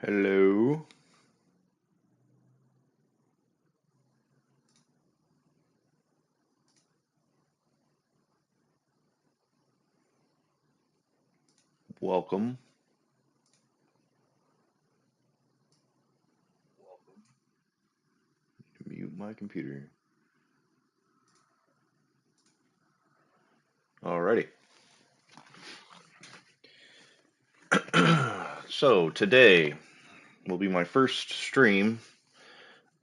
Hello. Welcome. Mute my computer. Alrighty. So today will be my first stream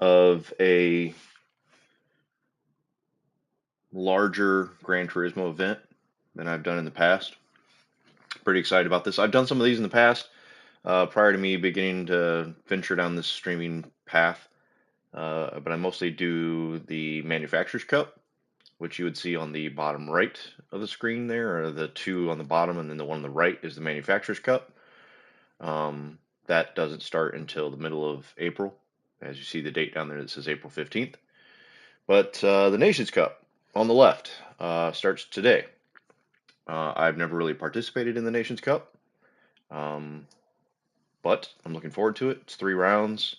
of a larger Gran Turismo event than I've done in the past. Pretty excited about this. I've done some of these in the past, prior to me beginning to venture down this streaming path. But I mostly do the Manufacturer's Cup, which you would see on the bottom right of the screen there, or the two on the bottom, and then the one on the right is the Manufacturer's Cup. That doesn't start until the middle of April. As you see the date down there, it says April 15th. But the Nations Cup on the left starts today. I've never really participated in the Nations Cup, but I'm looking forward to it. It's 3 rounds.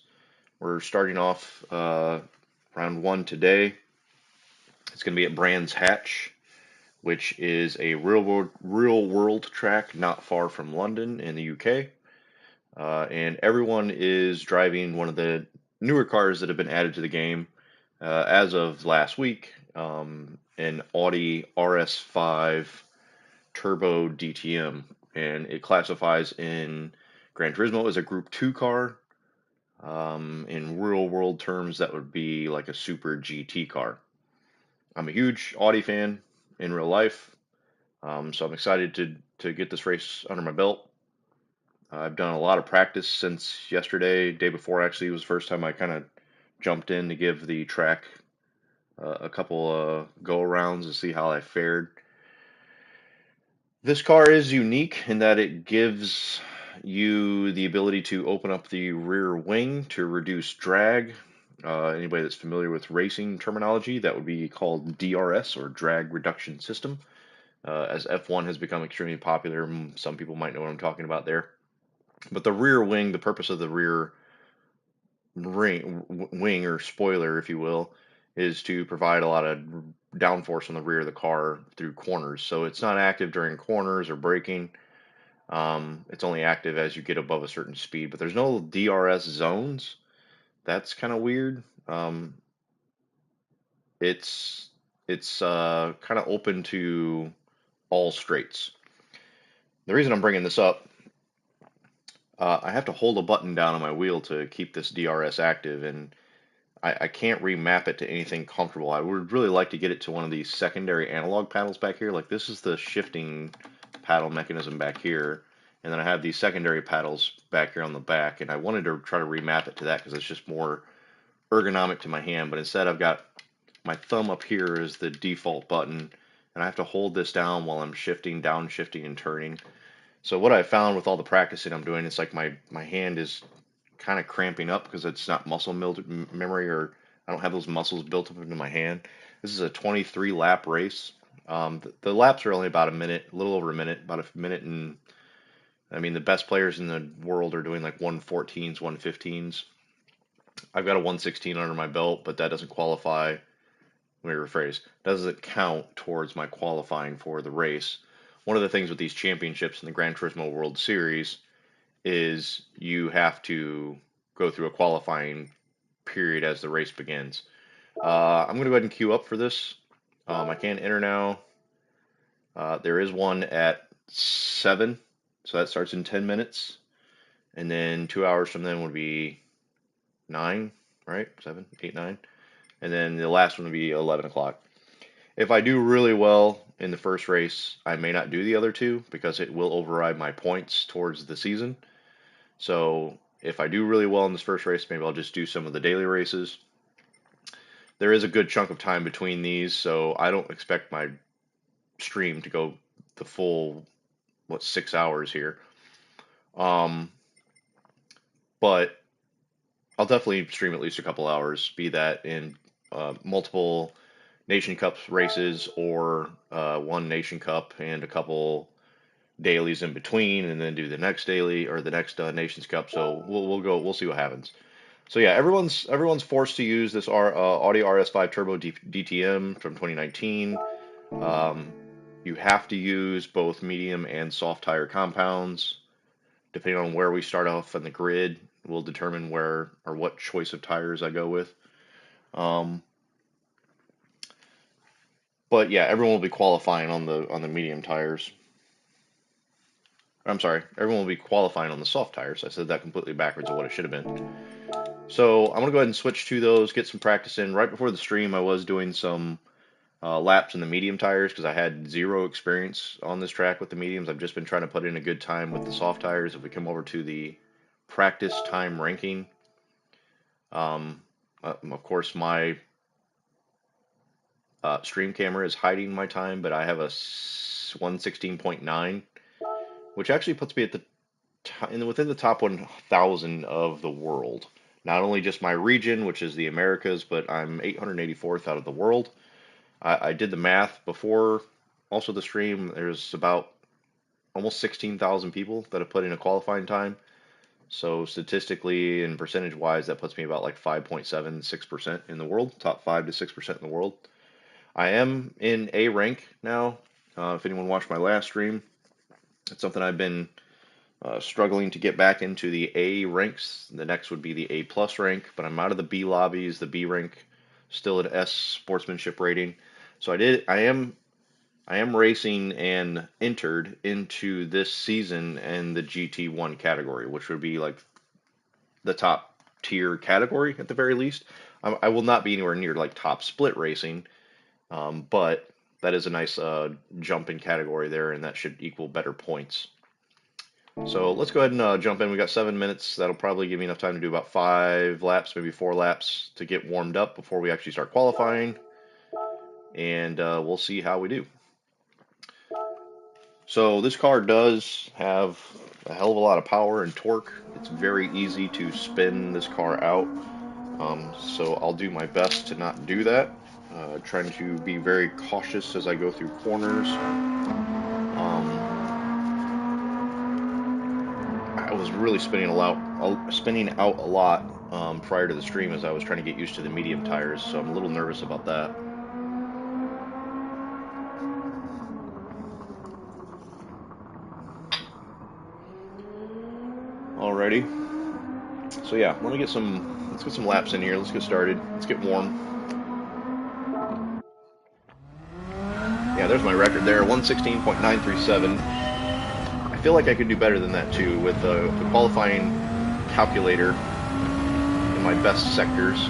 We're starting off round 1 today. It's going to be at Brands Hatch, which is a real world track not far from London in the UK. And everyone is driving one of the newer cars that have been added to the game as of last week, an Audi RS5 Turbo DTM, and it classifies in Gran Turismo as a Group 2 car. In real world terms, that would be like a Super GT car. I'm a huge Audi fan in real life, so I'm excited to get this race under my belt. I've done a lot of practice since yesterday. Day before actually was the first time I kind of jumped in to give the track a couple go arounds to see how I fared. This car is unique in that it gives you the ability to open up the rear wing to reduce drag. Anybody that's familiar with racing terminology, that would be called DRS, or drag reduction system. As F1 has become extremely popular, some people might know what I'm talking about there. But the rear wing, the purpose of the rear wing or spoiler, if you will, is to provide a lot of downforce on the rear of the car through corners. So it's not active during corners or braking. It's only active as you get above a certain speed. But there's no DRS zones. That's kind of weird. It's kind of open to all straights. The reason I'm bringing this up, I have to hold a button down on my wheel to keep this DRS active, and I can't remap it to anything comfortable. I would really like to get it to one of these secondary analog paddles back here. Like this is the shifting paddle mechanism back here, and then I have these secondary paddles back here on the back, and I wanted to try to remap it to that because it's just more ergonomic to my hand. But instead I've got my thumb up here as the default button, and I have to hold this down while I'm shifting, downshifting, and turning. So what I found with all the practicing I'm doing, it's like my hand is kind of cramping up because it's not muscle memory, or I don't have those muscles built up into my hand. This is a 23 lap race. The laps are only about a minute, a little over a minute, about a minute, and I mean the best players in the world are doing like 114s, 115s. I've got a 116 under my belt, but that doesn't qualify. Let me rephrase. Doesn't count towards my qualifying for the race. One of the things with these championships in the Gran Turismo World Series is you have to go through a qualifying period as the race begins. I'm going to go ahead and queue up for this. I can enter now. There is one at 7, so that starts in 10 minutes. And then 2 hours from then would be 9, right? 7, 8, 9. And then the last one would be 11 o'clock. If I do really well in the first race, I may not do the other two because it will override my points towards the season. So if I do really well in this first race, maybe I'll just do some of the daily races. There is a good chunk of time between these, so I don't expect my stream to go the full, 6 hours here. But I'll definitely stream at least a couple hours, be that in multiple Nation Cup races or one Nation Cup and a couple dailies in between, and then do the next daily or the next Nations Cup. So we'll see what happens. So yeah, everyone's forced to use this Audi RS5 Turbo DTM from 2019. You have to use both medium and soft tire compounds. Depending on where we start off on the grid, will determine where or what choice of tires I go with. But yeah, everyone will be qualifying on the medium tires. I'm sorry, everyone will be qualifying on the soft tires. I said that completely backwards of what it should have been. So I'm gonna go ahead and switch to those, get some practice in. Right before the stream, I was doing some laps in the medium tires because I had zero experience on this track with the mediums. I've just been trying to put in a good time with the soft tires. If we come over to the practice time ranking, of course my stream camera is hiding my time, but I have a 116.9, which actually puts me at within the top 1,000 of the world. Not only just my region, which is the Americas, but I'm 884th out of the world. I did the math before also the stream. There's about almost 16,000 people that have put in a qualifying time. So statistically and percentage wise, that puts me about like 5.76% in the world, top 5 to 6% in the world. I am in A rank now. If anyone watched my last stream, it's something I've been struggling to get back into the A ranks. The next would be the A plus rank, but I'm out of the B lobbies, the B rank, still at S sportsmanship rating. So I am racing and entered into this season in the GT1 category, which would be like the top tier category at the very least. I will not be anywhere near like top split racing, but that is a nice jump in category there, and that should equal better points. So let's go ahead and jump in. We got 7 minutes. That'll probably give me enough time to do about 5 laps, maybe 4 laps to get warmed up before we actually start qualifying. And we'll see how we do. So this car does have a hell of a lot of power and torque. It's very easy to spin this car out. So I'll do my best to not do that. Trying to be very cautious as I go through corners. I was really spinning out a lot prior to the stream as I was trying to get used to the medium tires, so I'm a little nervous about that. Alrighty. So yeah, let's get some laps in here. Let's get started. Let's get warm. Yeah, there's my record there, 116.937. I feel like I could do better than that too with the qualifying calculator in my best sectors.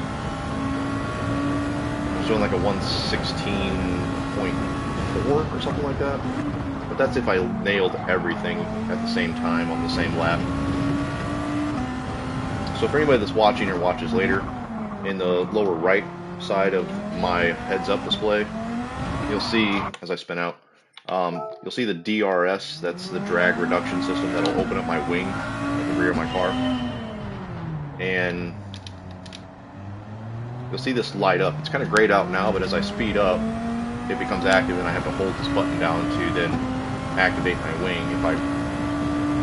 I was doing like a 116.4 or something like that. But that's if I nailed everything at the same time on the same lap. So for anybody that's watching or watches later, in the lower right side of my heads-up display, you'll see, as I spin out, you'll see the DRS, that's the drag reduction system that'll open up my wing at the rear of my car. And you'll see this light up. It's kind of grayed out now, but as I speed up, it becomes active and I have to hold this button down to then activate my wing. You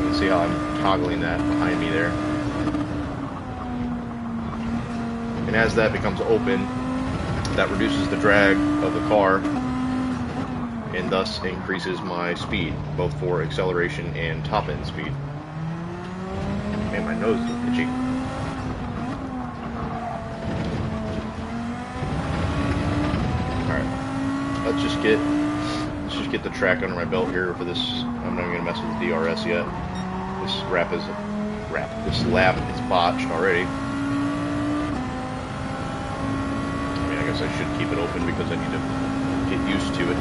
can see how I'm toggling that behind me there. And as that becomes open, that reduces the drag of the car and thus increases my speed, both for acceleration and top end speed. And my nose is itchy. Alright, let's just get the track under my belt here for this. I'm not even gonna mess with the DRS yet. This lap is botched already. I guess I should keep it open because I need to get used to it.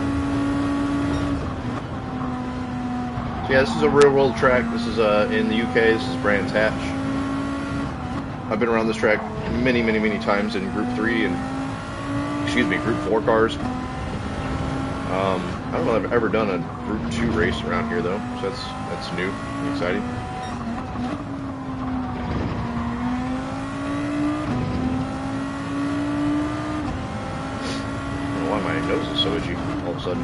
So yeah, this is a real world track. This is in the UK. This is Brands Hatch. I've been around this track many times in Group 3 and Group 4 cars. I don't know if I've ever done a Group 2 race around here though, so that's new and exciting. My nose is so itchy all of a sudden.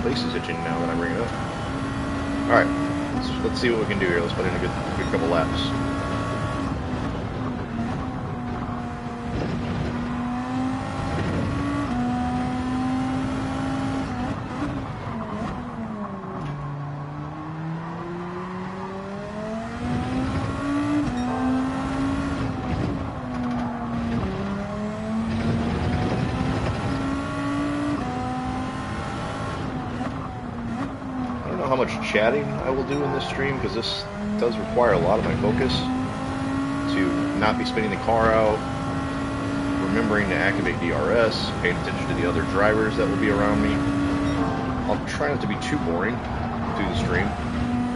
place is itching now that I bring it up. Alright, let's see what we can do here. Let's put in a good couple laps. How much chatting I will do in this stream, because this does require a lot of my focus to not be spinning the car out, remembering to activate DRS, paying attention to the other drivers that will be around me. I'll try not to be too boring through the stream.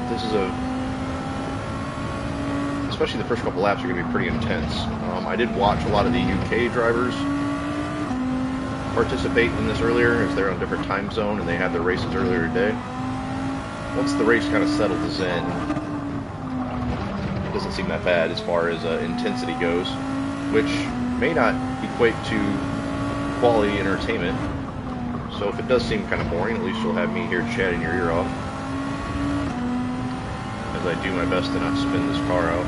This is especially the first couple laps are going to be pretty intense. I did watch a lot of the UK drivers participate in this earlier, as they're on a different time zone and they had their races earlier today. Once the race kind of settles in, it doesn't seem that bad as far as intensity goes, which may not equate to quality entertainment. So if it does seem kind of boring, at least you'll have me here chatting your ear off as I do my best to not spin this car out.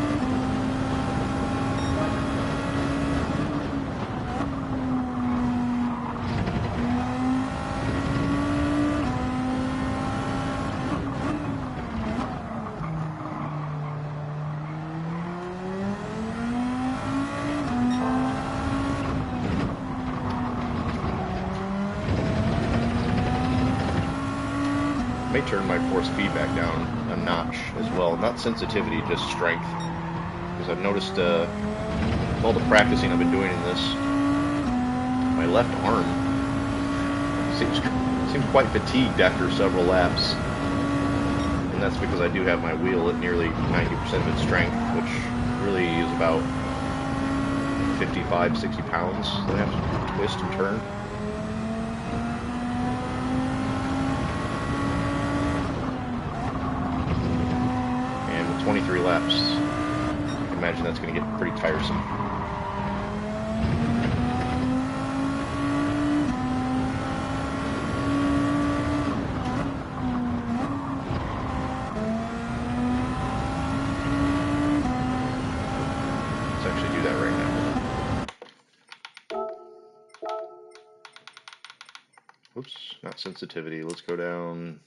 Turn my force feedback down a notch as well. Not sensitivity, just strength. Because I've noticed with all the practicing I've been doing in this, my left arm seems quite fatigued after several laps. And that's because I do have my wheel at nearly 90% of its strength, which really is about 55, 60 pounds that I have to twist and turn. 23 laps. I can imagine that's going to get pretty tiresome. Let's actually do that right now. Oops, not sensitivity. Let's go down.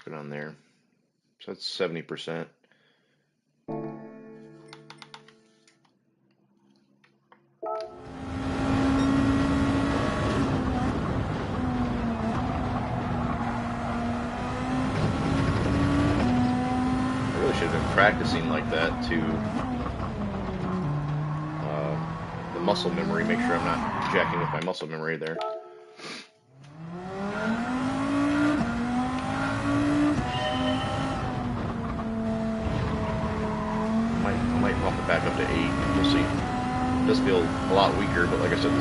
Go down there. So that's 70%. I really should have been practicing like that to the muscle memory. Make sure I'm not jacking with my muscle memory there. Back up to 8. We'll see. It does feel a lot weaker, but like I said,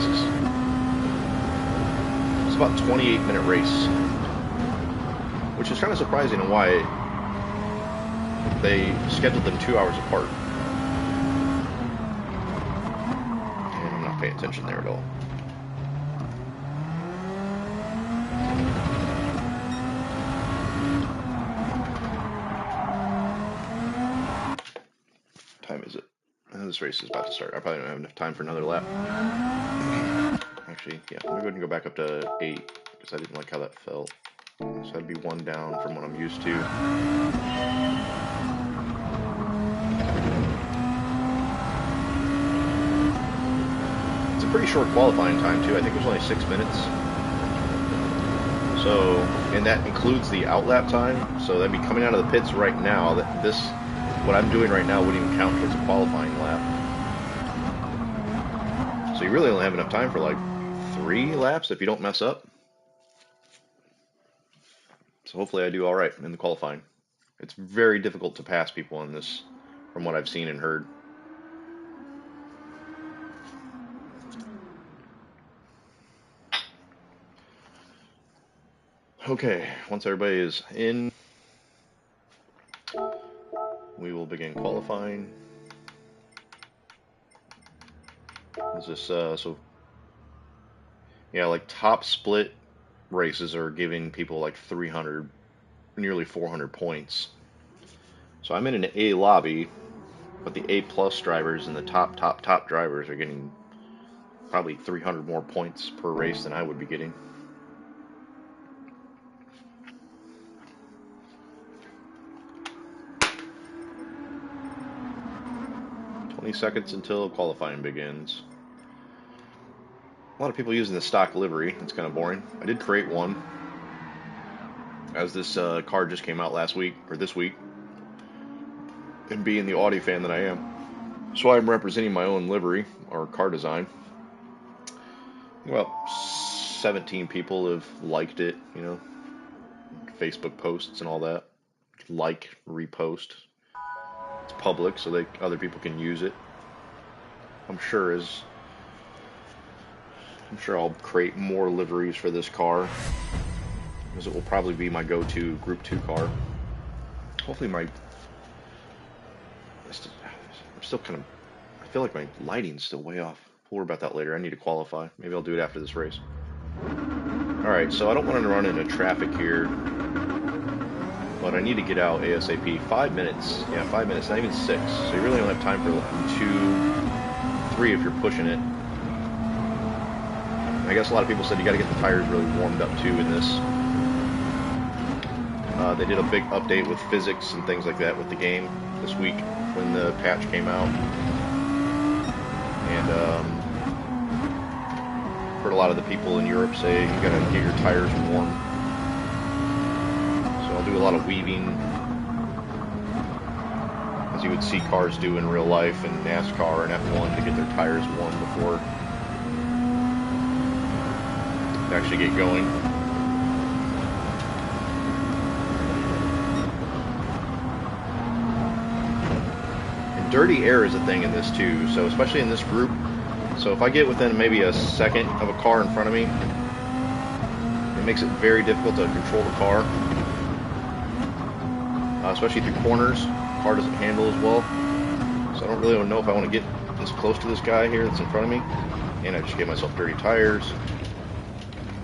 it's about a 28-minute race, which is kind of surprising and why they scheduled them 2 hours apart. And I'm not paying attention there at all. Time is it? This race is about to start. I probably don't have enough time for another lap. Actually, yeah, let me go ahead and go back up to 8, because I didn't like how that felt. So that'd be 1 down from what I'm used to. It's a pretty short qualifying time, too. I think it was only 6 minutes. So, and that includes the outlap time. So that'd be coming out of the pits right now. What I'm doing right now wouldn't even count towards a qualifying lap. So you really only have enough time for like 3 laps if you don't mess up. So hopefully I do all right in the qualifying. It's very difficult to pass people in this, from what I've seen and heard. Okay, once everybody is in, we will begin qualifying. Is this, so Yeah, like top split races are giving people like 300, nearly 400 points. So I'm in an A lobby, but the A plus drivers and the top drivers are getting probably 300 more points per race than I would be getting. Seconds until qualifying begins. A lot of people using the stock livery. It's kind of boring. I did create one, as this car just came out last week, or this week, and being the Audi fan that I am, so I'm representing my own livery, or car design. Well, 17 people have liked it, you know, Facebook posts and all that. Like, repost. It's public, so other people can use it. I'm sure I'll create more liveries for this car, because it will probably be my go-to Group 2 car. Hopefully I'm still kind of, I feel like my lighting's still way off. We'll worry about that later. I need to qualify. Maybe I'll do it after this race. Alright, so I don't want to run into traffic here, but I need to get out ASAP. 5 minutes. Yeah, 5 minutes, not even 6. So you really don't have time for 2, 3 if you're pushing it. I guess a lot of people said you got to get the tires really warmed up too in this. They did a big update with physics and things like that with the game this week when the patch came out. And heard a lot of the people in Europe say you got to get your tires warm. So I'll do a lot of weaving, as you would see cars do in real life in NASCAR and F1, to get their tires warm before they actually get going. And dirty air is a thing in this too, so especially in this group. So if I get within maybe a second of a car in front of me, it makes it very difficult to control the car, especially through corners. The car doesn't handle as well, so I don't really know if I want to get this close to this guy here that's in front of me, and I just gave myself dirty tires.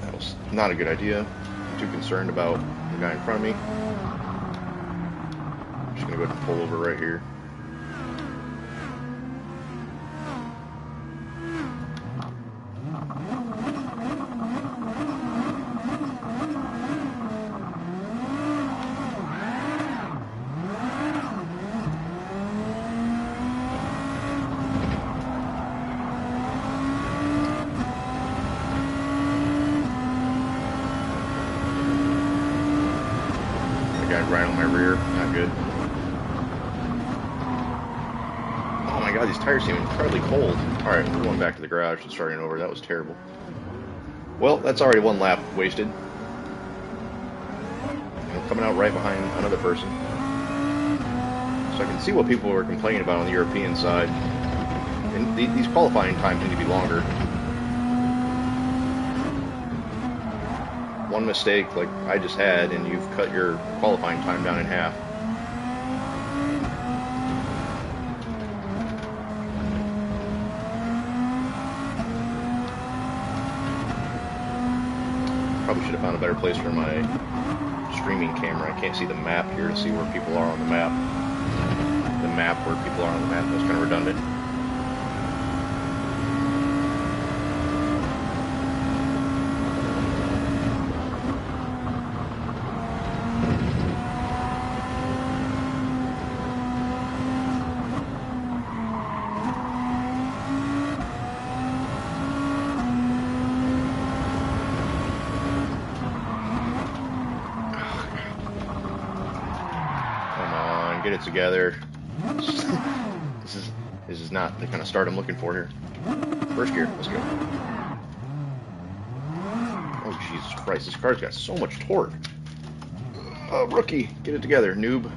That was not a good idea. I'm too concerned about the guy in front of me. I'm just going to go ahead and pull over right here. Right on my rear, not good. Oh my god, these tires seem incredibly cold. Alright, we're going back to the garage and starting over. That was terrible. Well, that's already one lap wasted. I'm coming out right behind another person. So I can see what people were complaining about on the European side. And these qualifying times need to be longer. One mistake like I just had and you've cut your qualifying time down in half. Probably should have found a better place for my streaming camera. I can't see the map here to see where people are on the map. The map where people are on the map was kind of redundant. Get it together. This is not the kind of start I'm looking for here. First gear, let's go. Oh Jesus Christ, this car's got so much torque. Oh, rookie, get it together, noob.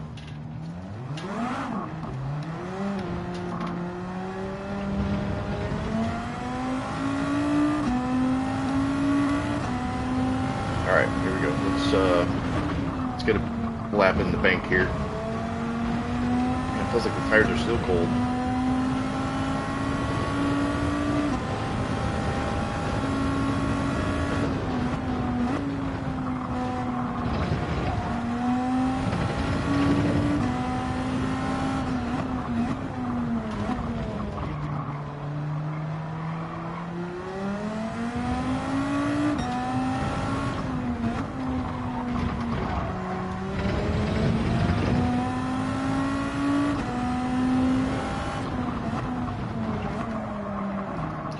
Alright, here we go. Let's get a lap in the bank here. Feels like the tires are still cold.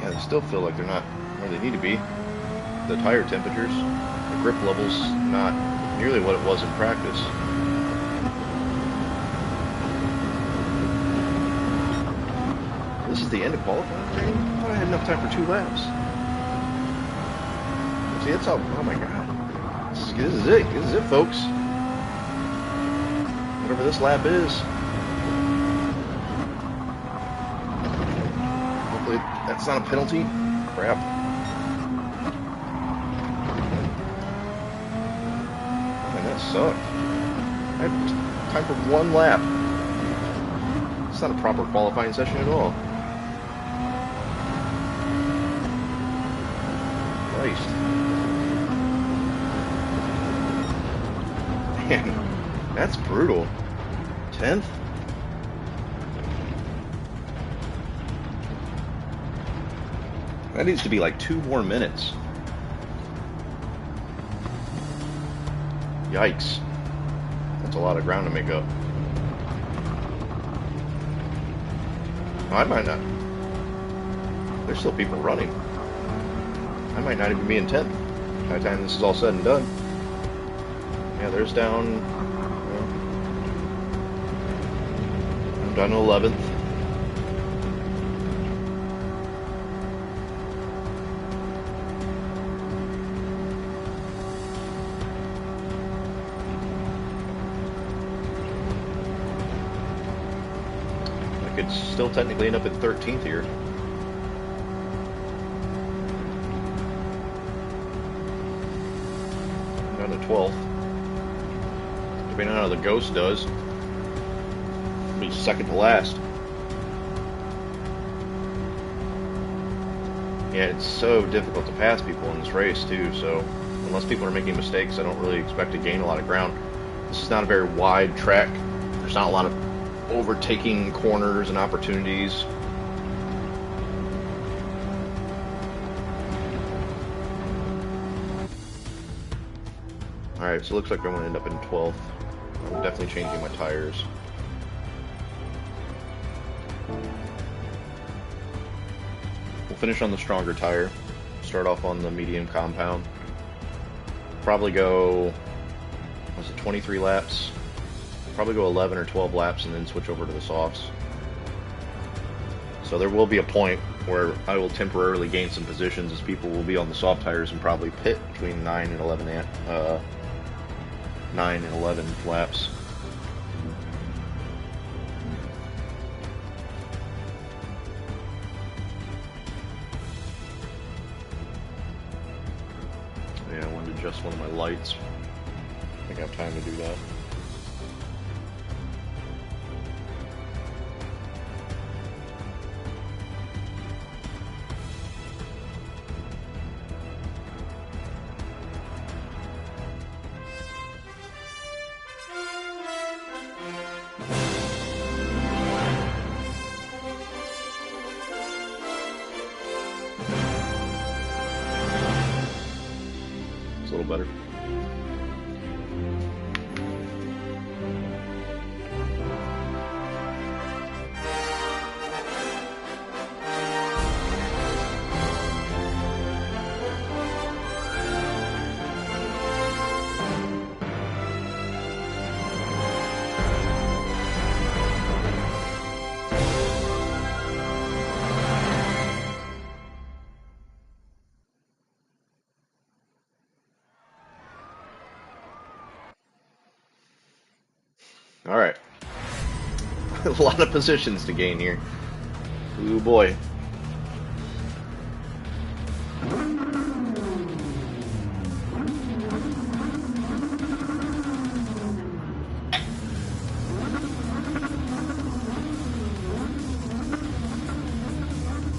Yeah, they still feel like they're not where they need to be. The tire temperatures, the grip level's not nearly what it was in practice. This is the end of qualifying? I thought I had enough time for 2 laps. See, that's all. Oh my god. This is it. This is it, folks. Whatever this lap is. Hopefully that's not a penalty. Crap. Man, that sucked. I had time for 1 lap. It's not a proper qualifying session at all. Christ. Man, that's brutal. 10th? That needs to be like 2 more minutes. Yikes. That's a lot of ground to make up. I might not. There's still people running. I might not even be in 10th by the time this is all said and done. Yeah, there's down. I'm down to 11th. I could still technically end up at 13th here. Down to 12th. Depending on how the Ghost does, it'll be second to last. Yeah, it's so difficult to pass people in this race too, so unless people are making mistakes, I don't really expect to gain a lot of ground. This is not a very wide track. There's not a lot of overtaking corners and opportunities. Alright, so it looks like I'm going to end up in 12th. I'm definitely changing my tires. We'll finish on the stronger tire. Start off on the medium compound. Probably go, was it 23 laps? Probably go 11 or 12 laps and then switch over to the softs. So there will be a point where I will temporarily gain some positions as people will be on the soft tires and probably pit between 9 and 11 laps. Yeah, I wanted to adjust one of my lights. I think I have time to do that. A little better. Alright. A lot of positions to gain here. Ooh boy.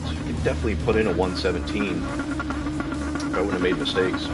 So you could definitely put in a 117 if I wouldn't have made mistakes.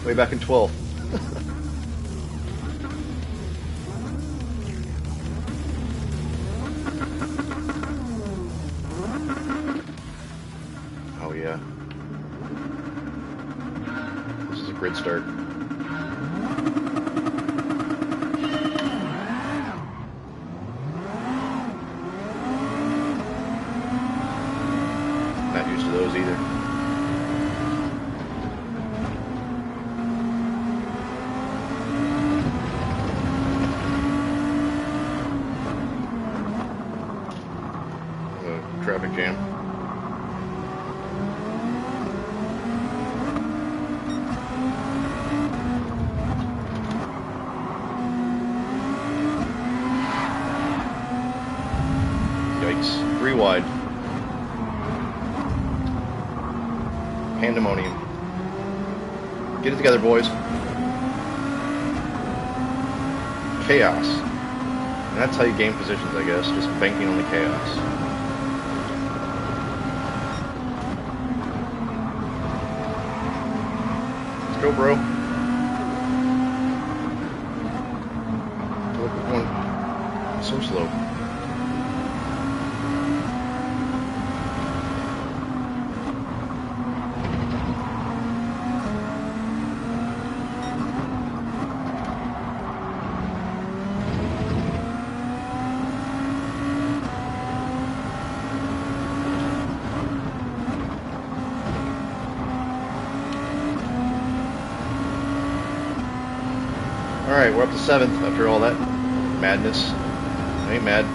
way back in 12. Oh yeah. This is a grid start. Not used to those either. Traffic jam. Yikes. 3 wide. Pandemonium. Get it together, boys. Chaos. And that's how you gain positions, I guess. Just banking on the chaos. Go, bro. Look, we're going so slow. Alright, we're up to 7th after all that madness. I ain't mad.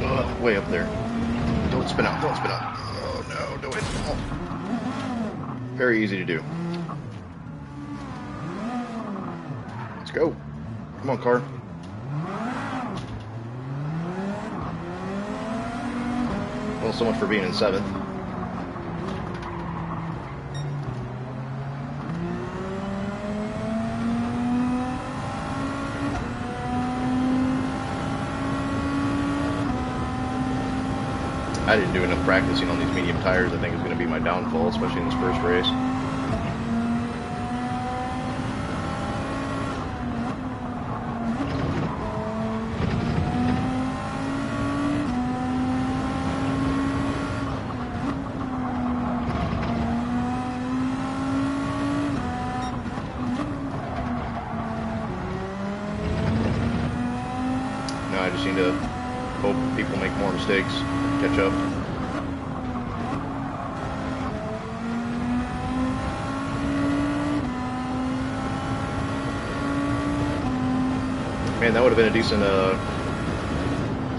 Ugh, way up there. Don't spin out, don't spin out. Oh no, don't hit the wall. Very easy to do. Let's go. Come on, car. Well, so much for being in 7th. I didn't do enough practicing on these medium tires. I think it's going to be my downfall, especially in this first race. Now I just need to hope people make more mistakes, catch up. Man, that would have been a decent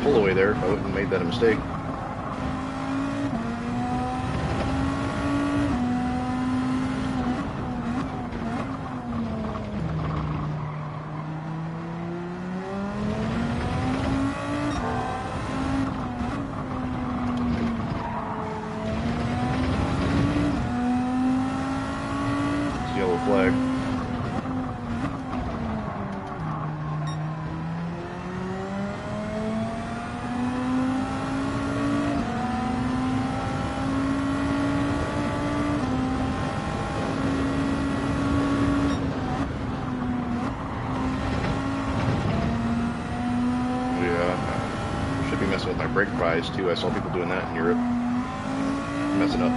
pull away there if I wouldn't have made that a mistake. It's yellow flag. Messing with my brake prize too. I saw people doing that in Europe. Messing up.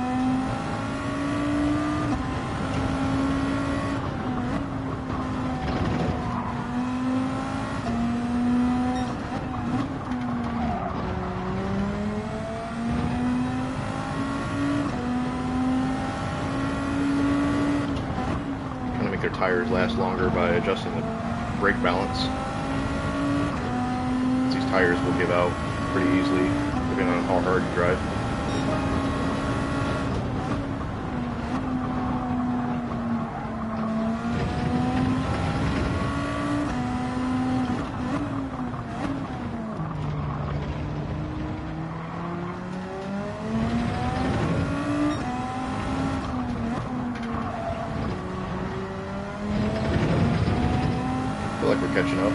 Trying to make their tires last longer by adjusting the brake balance. These tires will give out pretty easily, depending on how hard you drive. catching up.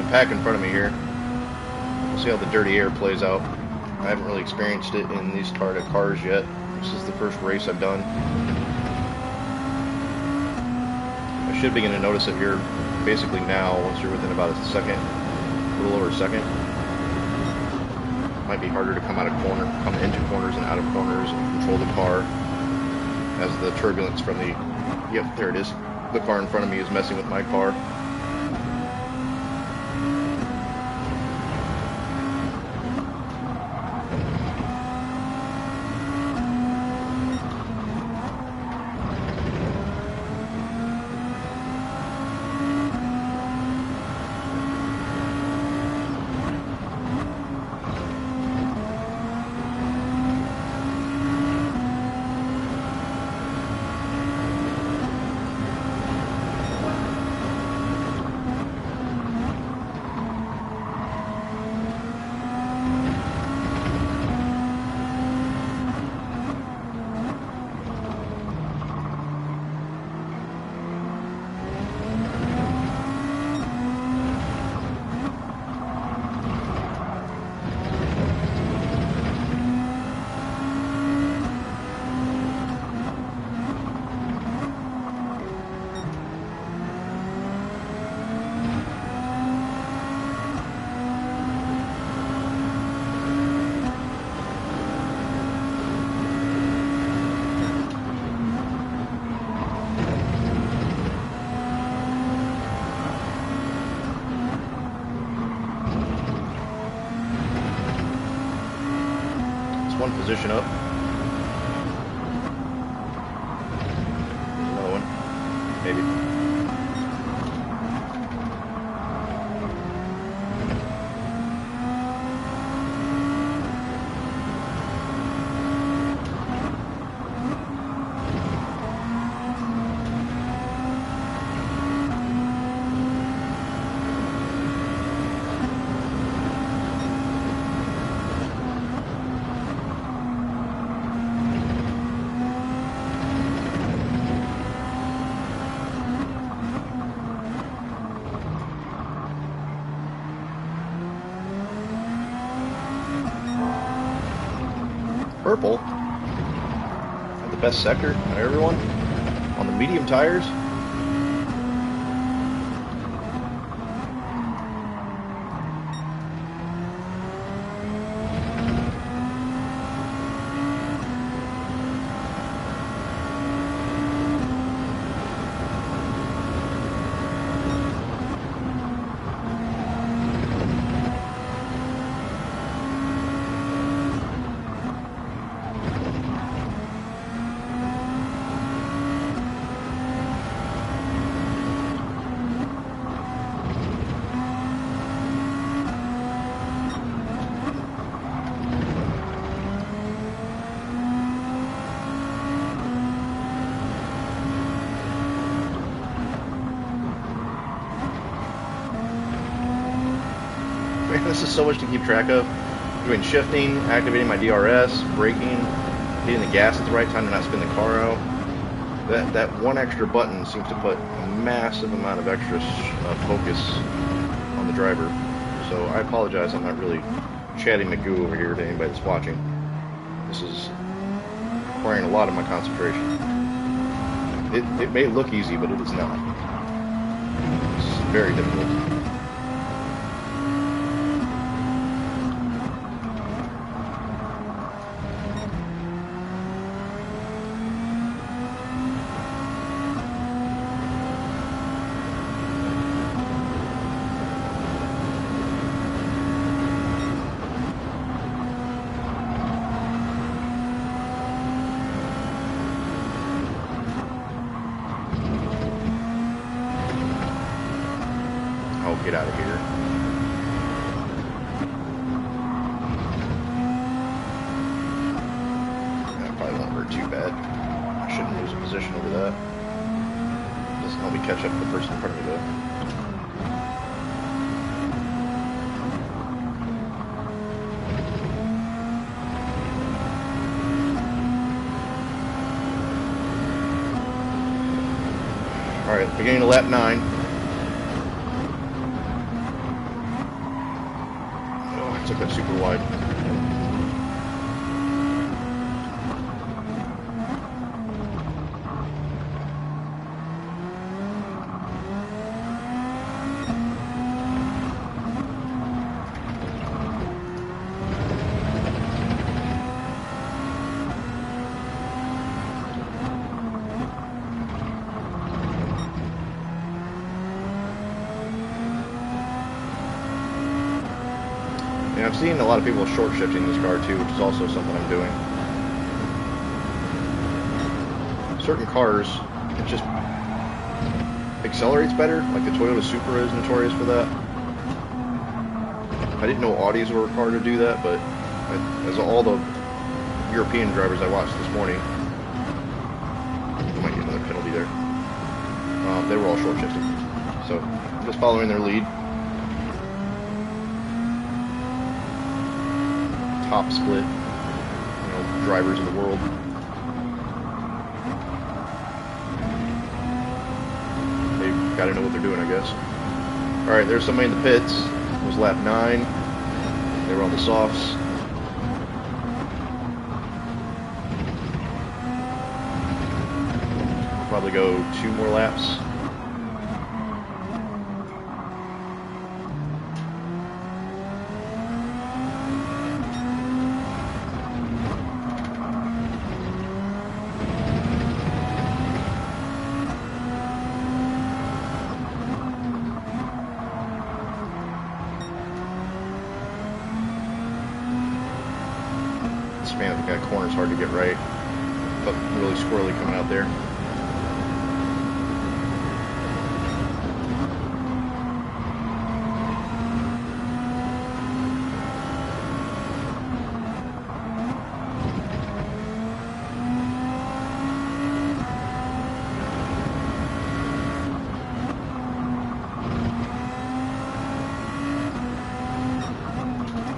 Pack in front of me here. We'll see how the dirty air plays out. I haven't really experienced it in these cars yet. This is the first race I've done. I should begin to notice it here basically now, once you're within about a second, a little over a second. It might be harder to come into corners and out of corners and control the car as the turbulence from the, yep, there it is. The car in front of me is messing with my car. One position up. Another one. Maybe. Purple at the best sector out of everyone on the medium tires. This is so much to keep track of. Doing shifting, activating my DRS, braking, hitting the gas at the right time to not spin the car out. that one extra button seems to put a massive amount of extra focus on the driver. So I apologize, I'm not really chatting McGoo over here to anybody that's watching. This is requiring a lot of my concentration. It may look easy, but it is not. It's very difficult. Get out of here. That probably won't hurt too bad. I shouldn't lose a position over that. Doesn't help me catch up to the person in front of me though. Alright, beginning of lap 9. Took that super wide. And I've seen a lot of people short shifting this car too, which is also something I'm doing. Certain cars, it just accelerates better, like the Toyota Supra is notorious for that. I didn't know Audis were required to do that, but as all the European drivers I watched this morning, I might get another penalty there, they were all short shifting. So, just following their lead. Top split, drivers of the world. They've got to know what they're doing, I guess. Alright, there's somebody in the pits. It was lap 9. They were on the softs. Probably go 2 more laps. Man, that corner's hard to get right. But really squirrely coming out there.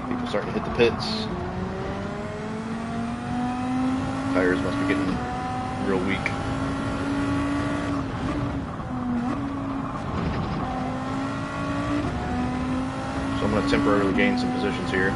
People starting to hit the pits. Tires must be getting real weak. So I'm going to temporarily gain some positions here.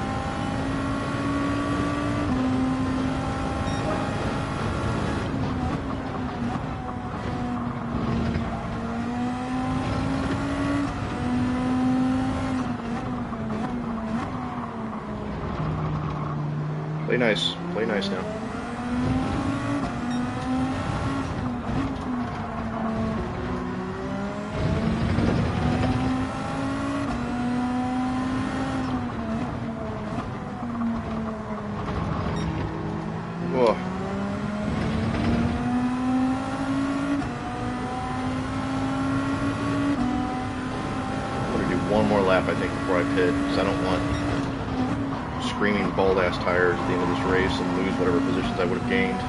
Play nice now. Whoa. I'm going to do one more lap, I think, before I pit, because I don't want screaming bald-ass tires at the end of this race and lose whatever positions I would have gained.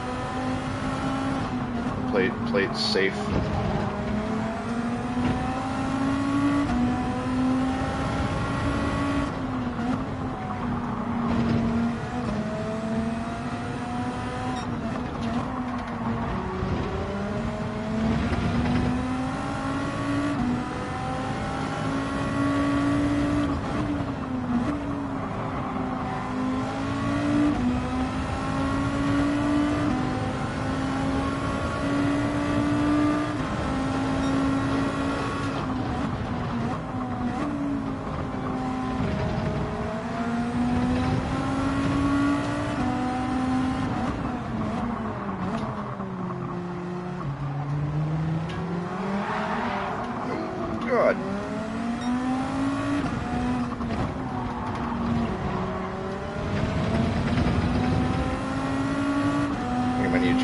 Play it safe.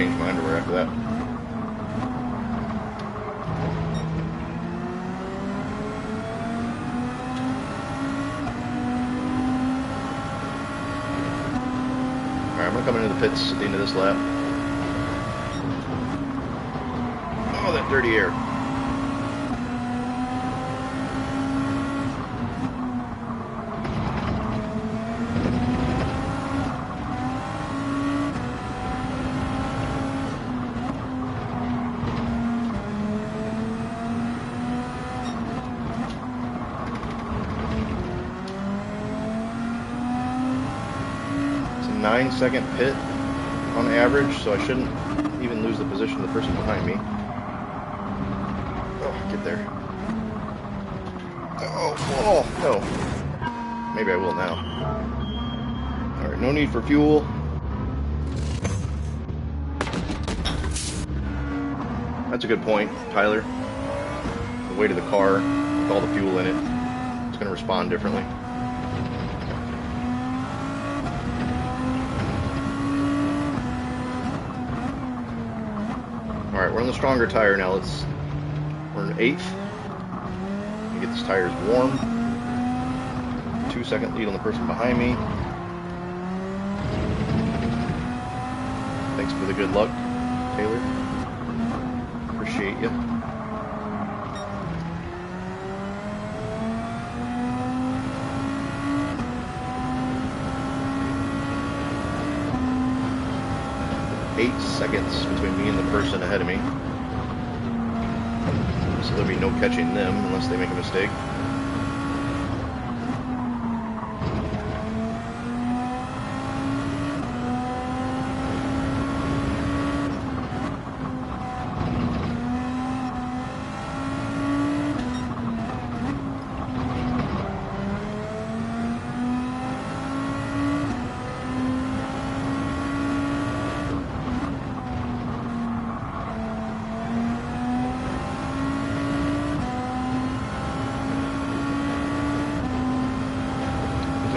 change my underwear after that. Alright, I'm gonna come into the pits at the end of this lap. Oh, that dirty air. It's a 9-second pit on average, so I shouldn't even lose the position of the person behind me. Oh, get there. Oh, no. Maybe I will now. Alright, no need for fuel. That's a good point, Tyler. The weight of the car, with all the fuel in it, it's going to respond differently. Alright, we're on the stronger tire now. We're in 8th. Get these tires warm. 2-second lead on the person behind me. Thanks for the good luck, Taylor. Appreciate you. Eight seconds between me and the person ahead of me. So there'll be no catching them unless they make a mistake.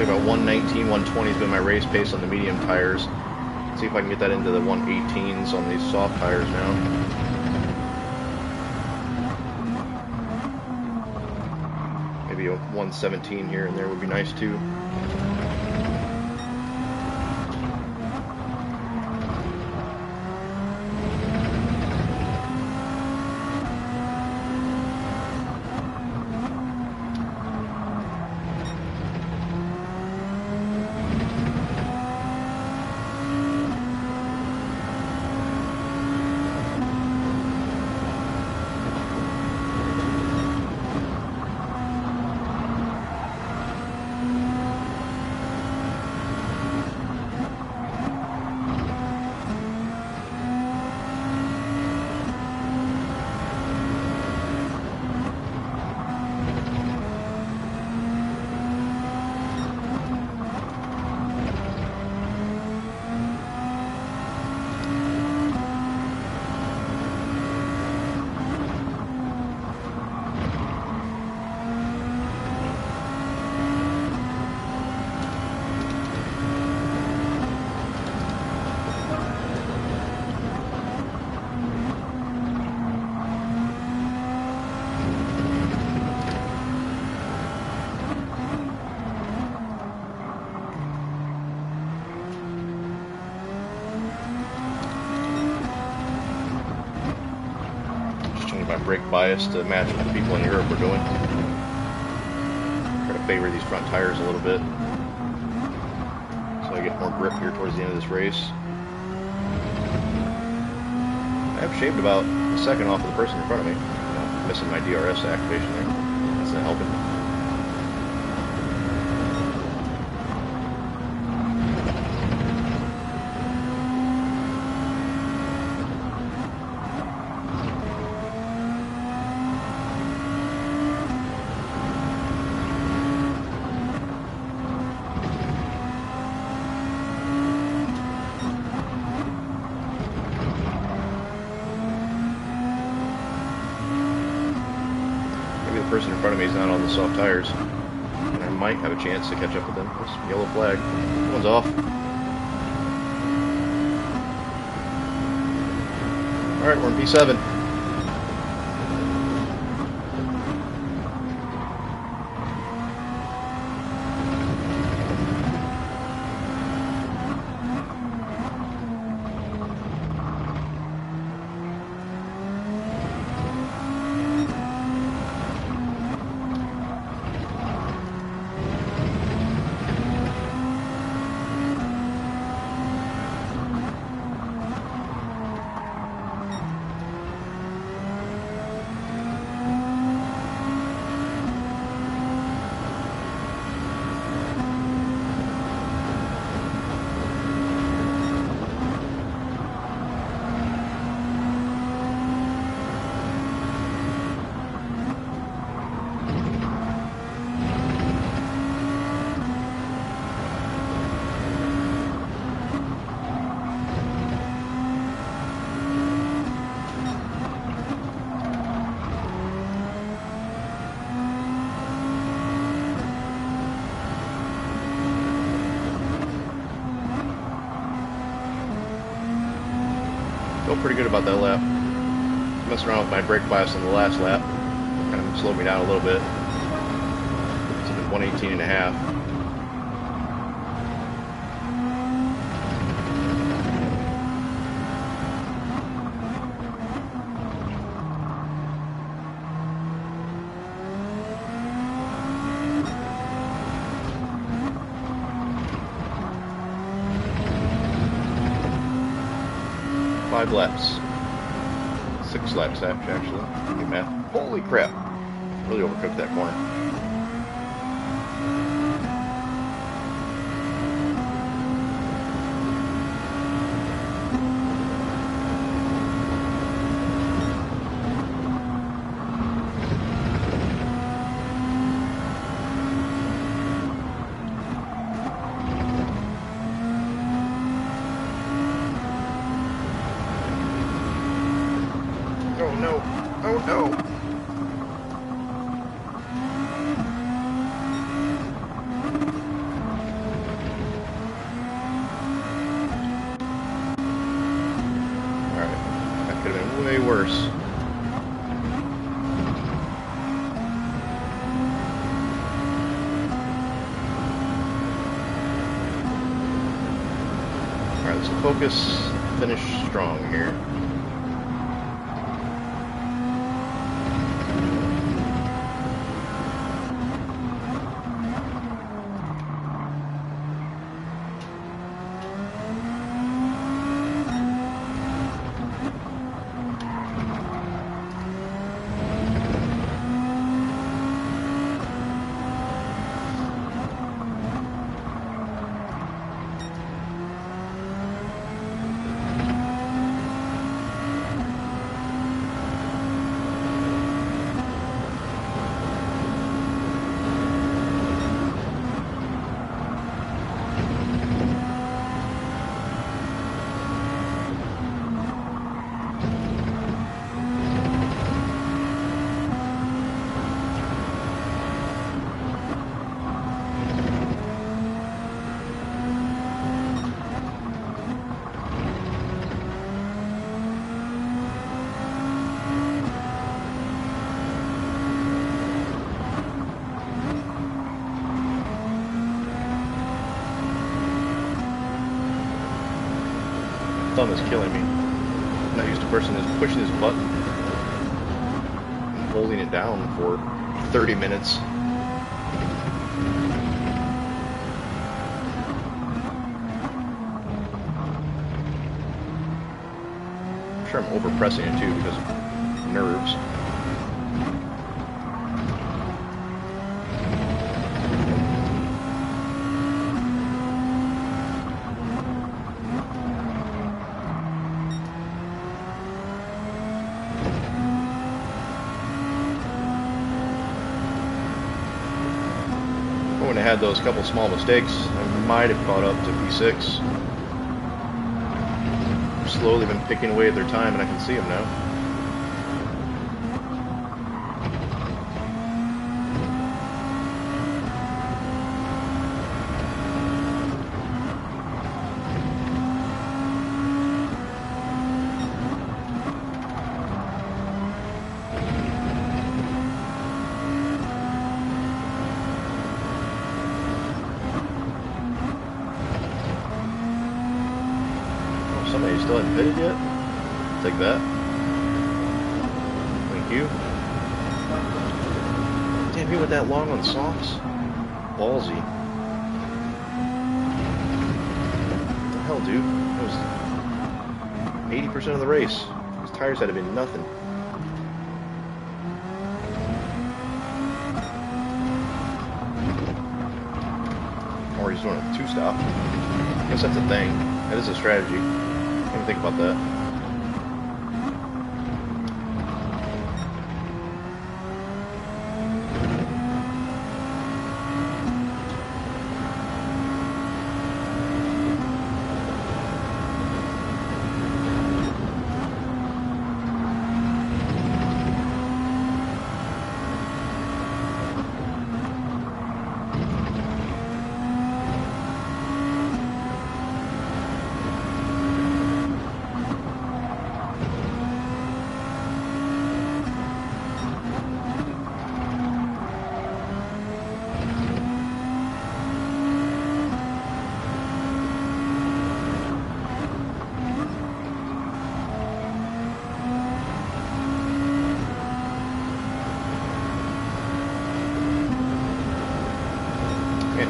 About 119, 120 has been my race pace on the medium tires. Let's see if I can get that into the 118s on these soft tires now. Maybe a 117 here and there would be nice too. Brake bias to match what the people in Europe are doing. Try to favor these front tires a little bit so I get more grip here towards the end of this race. I have shaved about a second off of the person in front of me. Missing my DRS activation there. That's not helping. The person in front of me is not on the soft tires, and I might have a chance to catch up with them. This yellow flag. One's off. Alright, we're in P7. Felt pretty good about that lap. Messing around with my brake bias on the last lap. Kind of slowed me down a little bit. It's at 118.5. Five laps. 6 laps actually. Good math. Holy crap. Really overcooked that corner. Oh no! Oh no! Alright, that could have been way worse. Alright, let's focus, finish strong here. Thumb is killing me. I'm not used to pushing this button and holding it down for 30 minutes. I'm sure I'm overpressing it too because of nerves. When I had those couple small mistakes, I might have caught up to P6. I've slowly been picking away at their time, and I can see them now. still hadn't pitted yet? Take that. Thank you. Damn, he went that long on softs. Ballsy. What the hell, dude? That was 80% of the race. His tires had to be nothing. Or he's doing a two-stop. I guess that's a thing. That is a strategy. I didn't think about that.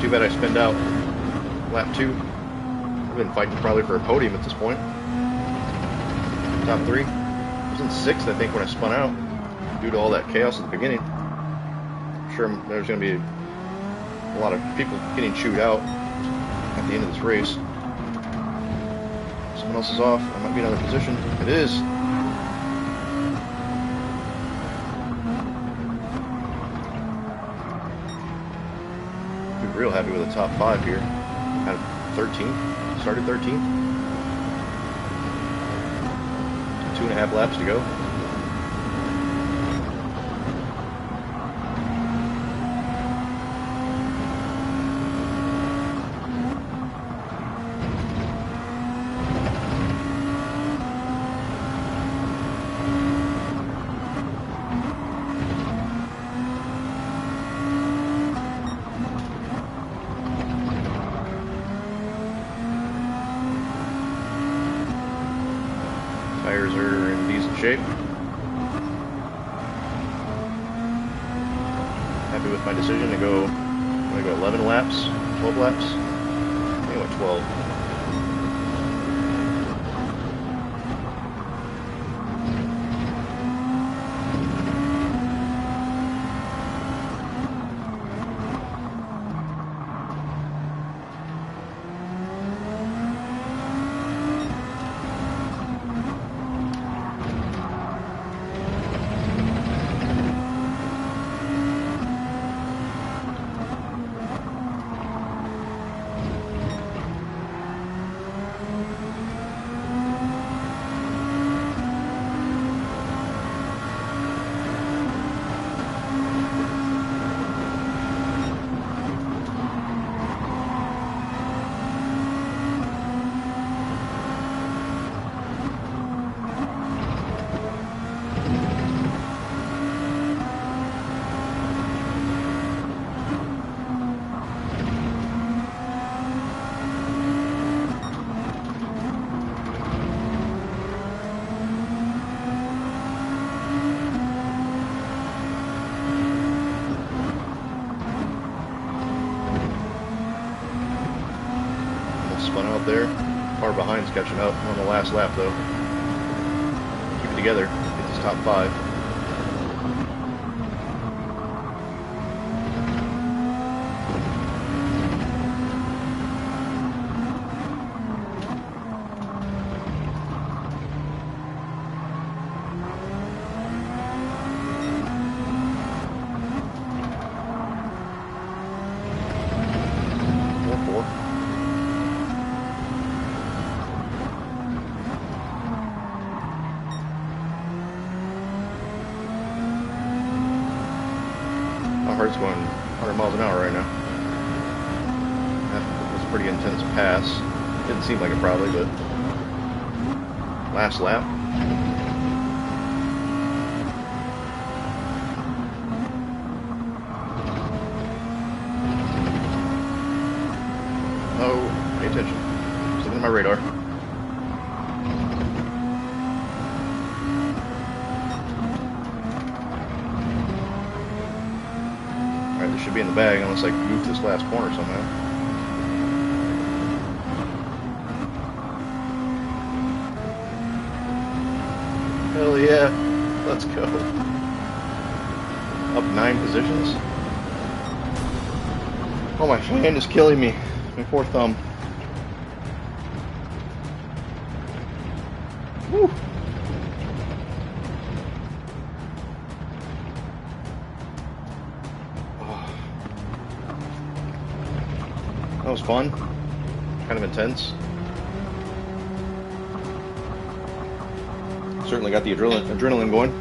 Too bad I spun out lap 2. I've been fighting probably for a podium at this point. Top 3. I was in 6th, I think, when I spun out, due to all that chaos at the beginning. I'm sure there's going to be a lot of people getting chewed out at the end of this race. Someone else is off. I might be in another position. It is. Real happy with the top 5 here. Had 13th, started 13th. 2.5 laps to go. Tires are in decent shape. Happy with my decision to go, I'm going to go 11 laps, 12 laps. I think I went 12. Spun out there. Far behind's catching up on the last lap though. Keep it together. Get this top 5. My heart's going 100 miles an hour right now. That was a pretty intense pass. Didn't seem like it probably, but last lap. Oh, pay attention. Something on my radar. should be in the bag unless I goof this last corner somehow. Hell yeah, let's go. Up 9 positions. Oh, my hand is killing me. My poor thumb. Woo. Oh. That was fun. Kind of intense. Certainly got the adrenaline going.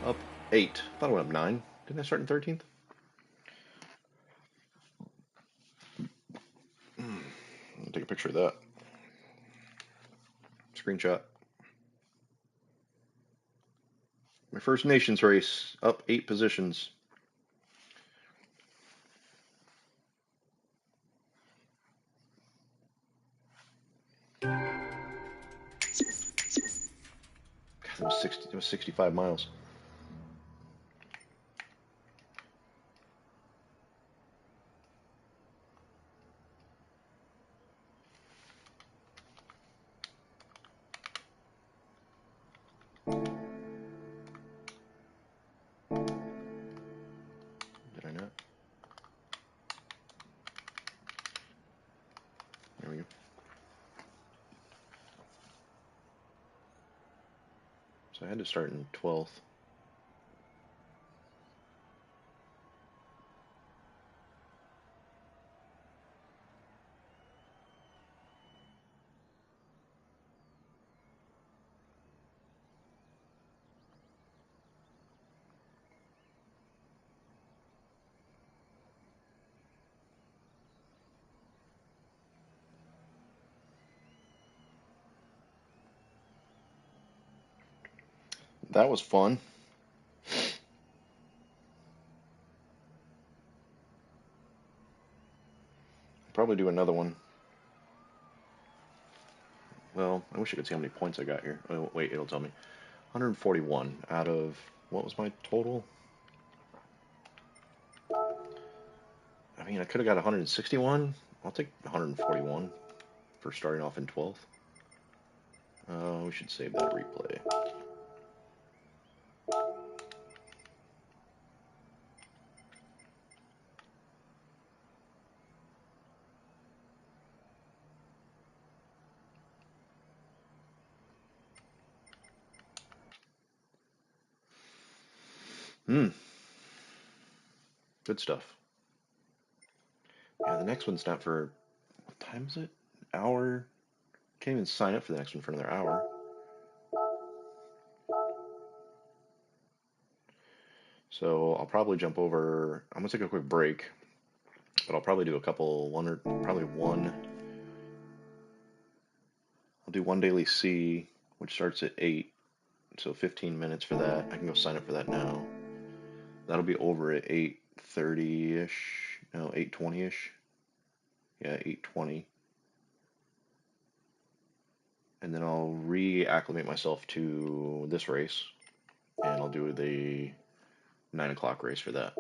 Up 8. I thought I went up 9. Didn't I start in 13th? I'll take a picture of that. Screenshot. My first Nations race. Up 8 positions. God, that was 65 miles. Did I not? There we go. So I had to start in 12th. That was fun. Probably do another one. Well, I wish I could see how many points I got here. Oh, wait, it'll tell me. 141 out of, what was my total? I mean, I could have got 161. I'll take 141 for starting off in 12th. We should save that replay. Good stuff. Yeah, the next one's not for, what time is it? An hour? Can't even sign up for the next one for another hour. So I'll probably jump over, I'm gonna take a quick break, but I'll probably do probably one. I'll do one daily C, which starts at 8, so 15 minutes for that. I can go sign up for that now. That'll be over at 8:30-ish, no, 8:20-ish. Yeah, 8:20. And then I'll reacclimate myself to this race, and I'll do the 9 o'clock race for that.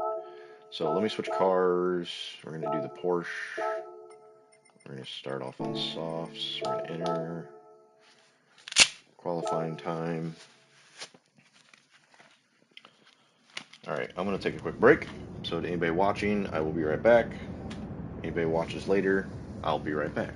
So let me switch cars. We're going to do the Porsche. We're going to start off on softs. We're going to enter qualifying time. Alright, I'm going to take a quick break. So to anybody watching, I will be right back. Anybody watches later, I'll be right back.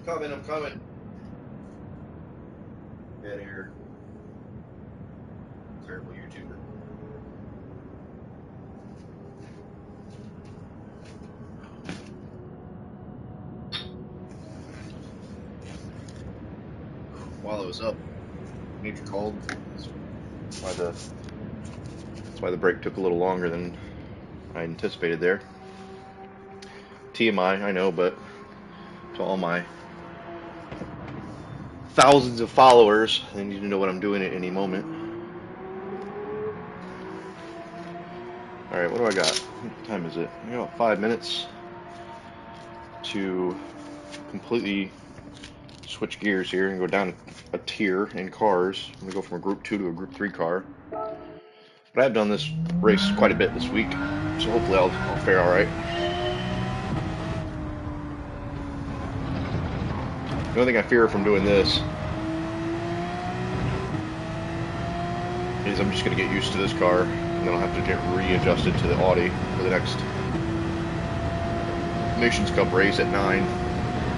I'm coming. Get here. Terrible YouTuber. While I was up, nature called. That's why the break took a little longer than I anticipated there. TMI, I know, but to all my thousands of followers, they need to know what I'm doing at any moment. Alright, what do I got? What time is it? I got about 5 minutes to completely switch gears here and go down a tier in cars. I'm going to go from a Group 2 to a Group 3 car. But I've done this race quite a bit this week, so hopefully I'll fare alright. The only thing I fear from doing this is I'm just going to get used to this car, and then I'll have to get readjusted to the Audi for the next Nations Cup race at 9.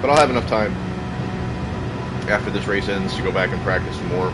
But I'll have enough time after this race ends to go back and practice some more.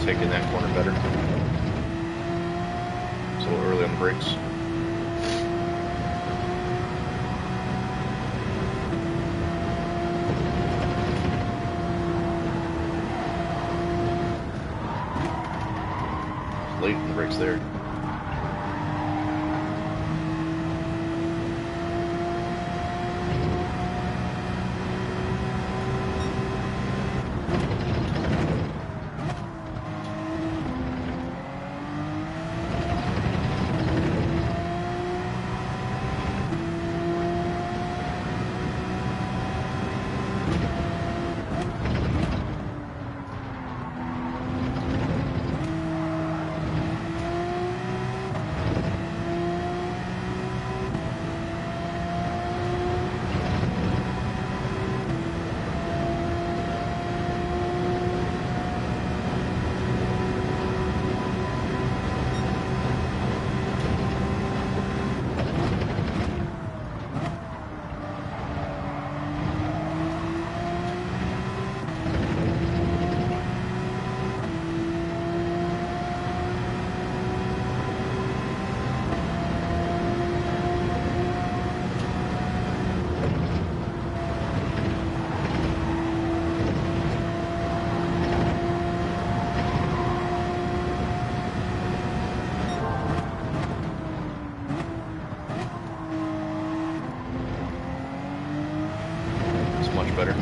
Taking that corner better. It's a little early on the brakes. Late in the brakes there. Much better.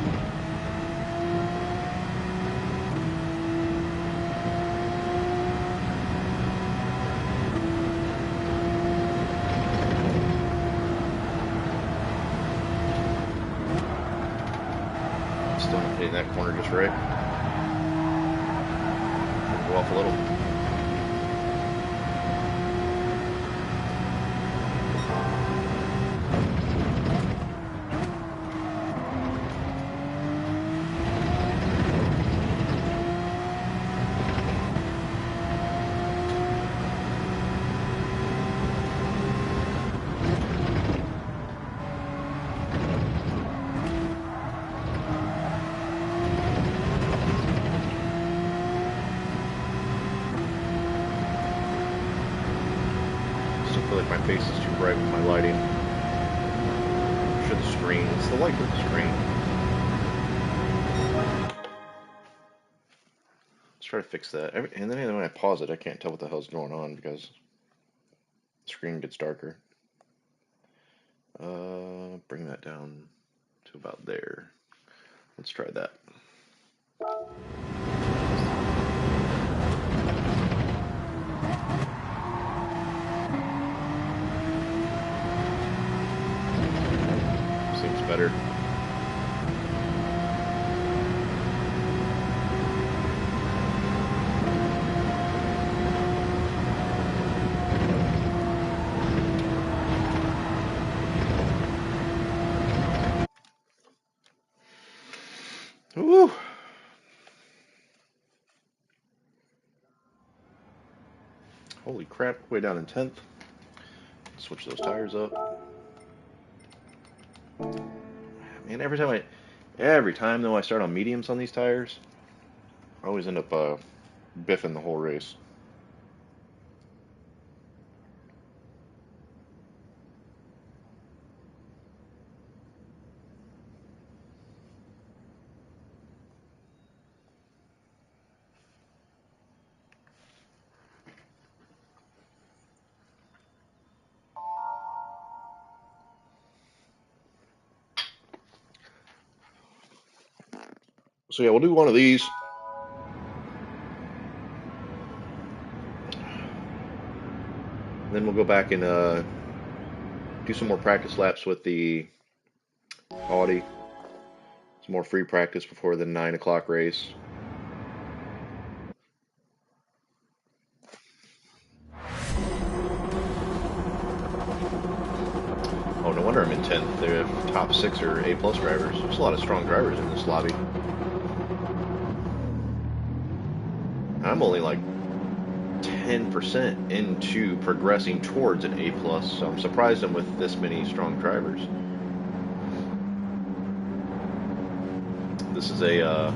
Still not hitting that corner just right. Go off a little. I feel like my face is too bright with my lighting. Should the screen? It's the light with the screen. Let's try to fix that. And then when I pause it, I can't tell what the hell's going on because the screen gets darker. Bring that down to about there. Let's try that. better. Woo! Holy crap, way down in 10th. Switch those tires up. Man, every time though I start on mediums on these tires, I always end up biffing the whole race. So yeah, we'll do one of these. Then we'll go back and do some more practice laps with the Audi. Some more free practice before the 9 o'clock race. Oh, no wonder I'm in 10th. The top 6 are A+ drivers. There's a lot of strong drivers in this lobby. I'm only like 10% into progressing towards an A+, so I'm surprised I'm with this many strong drivers. This is a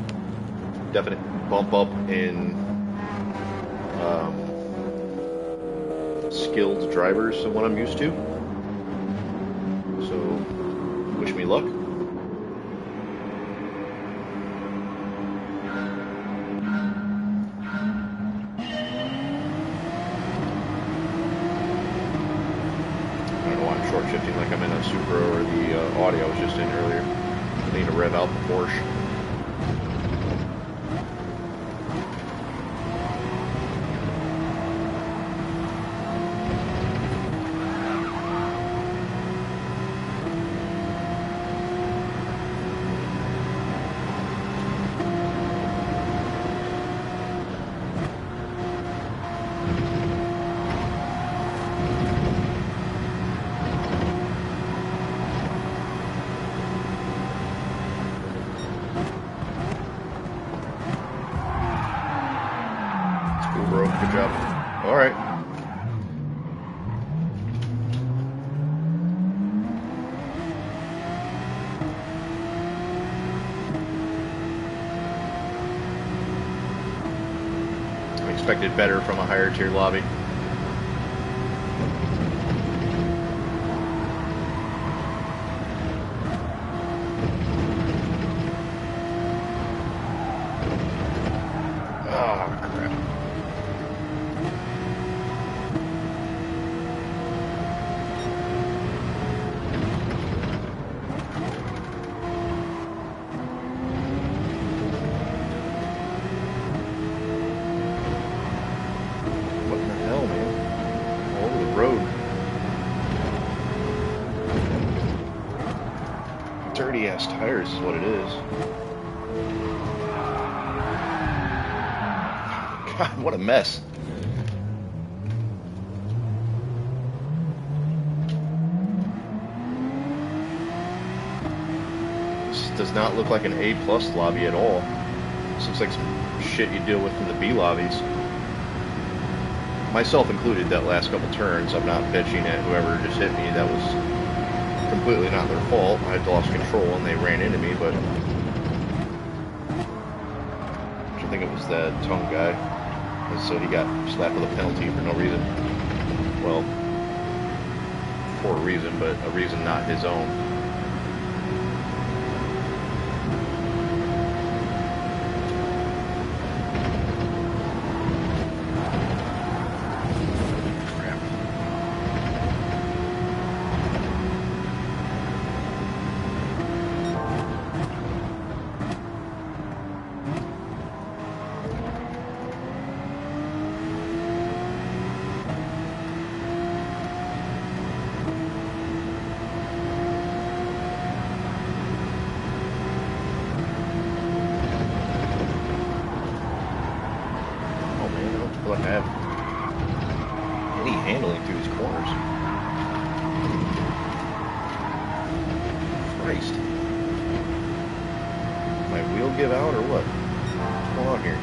definite bump up in skilled drivers than what I'm used to. So, wish me luck. Shifting like I'm in a Supra or the Audi I was just in earlier. I need to rev out the Porsche. Good job. All right. I expected better from a higher tier lobby. Dirty ass tires is what it is. God, what a mess. This does not look like an A+ lobby at all. This looks like some shit you deal with in the B lobbies. Myself included, that last couple turns. I'm not bitching at whoever just hit me. That was completely not their fault. I had lost control and they ran into me, but I think it was that tongue guy. So he got slapped with a penalty for no reason. Well, for a reason, but a reason not his own. Christ. My wheel give out or what? What's going on here?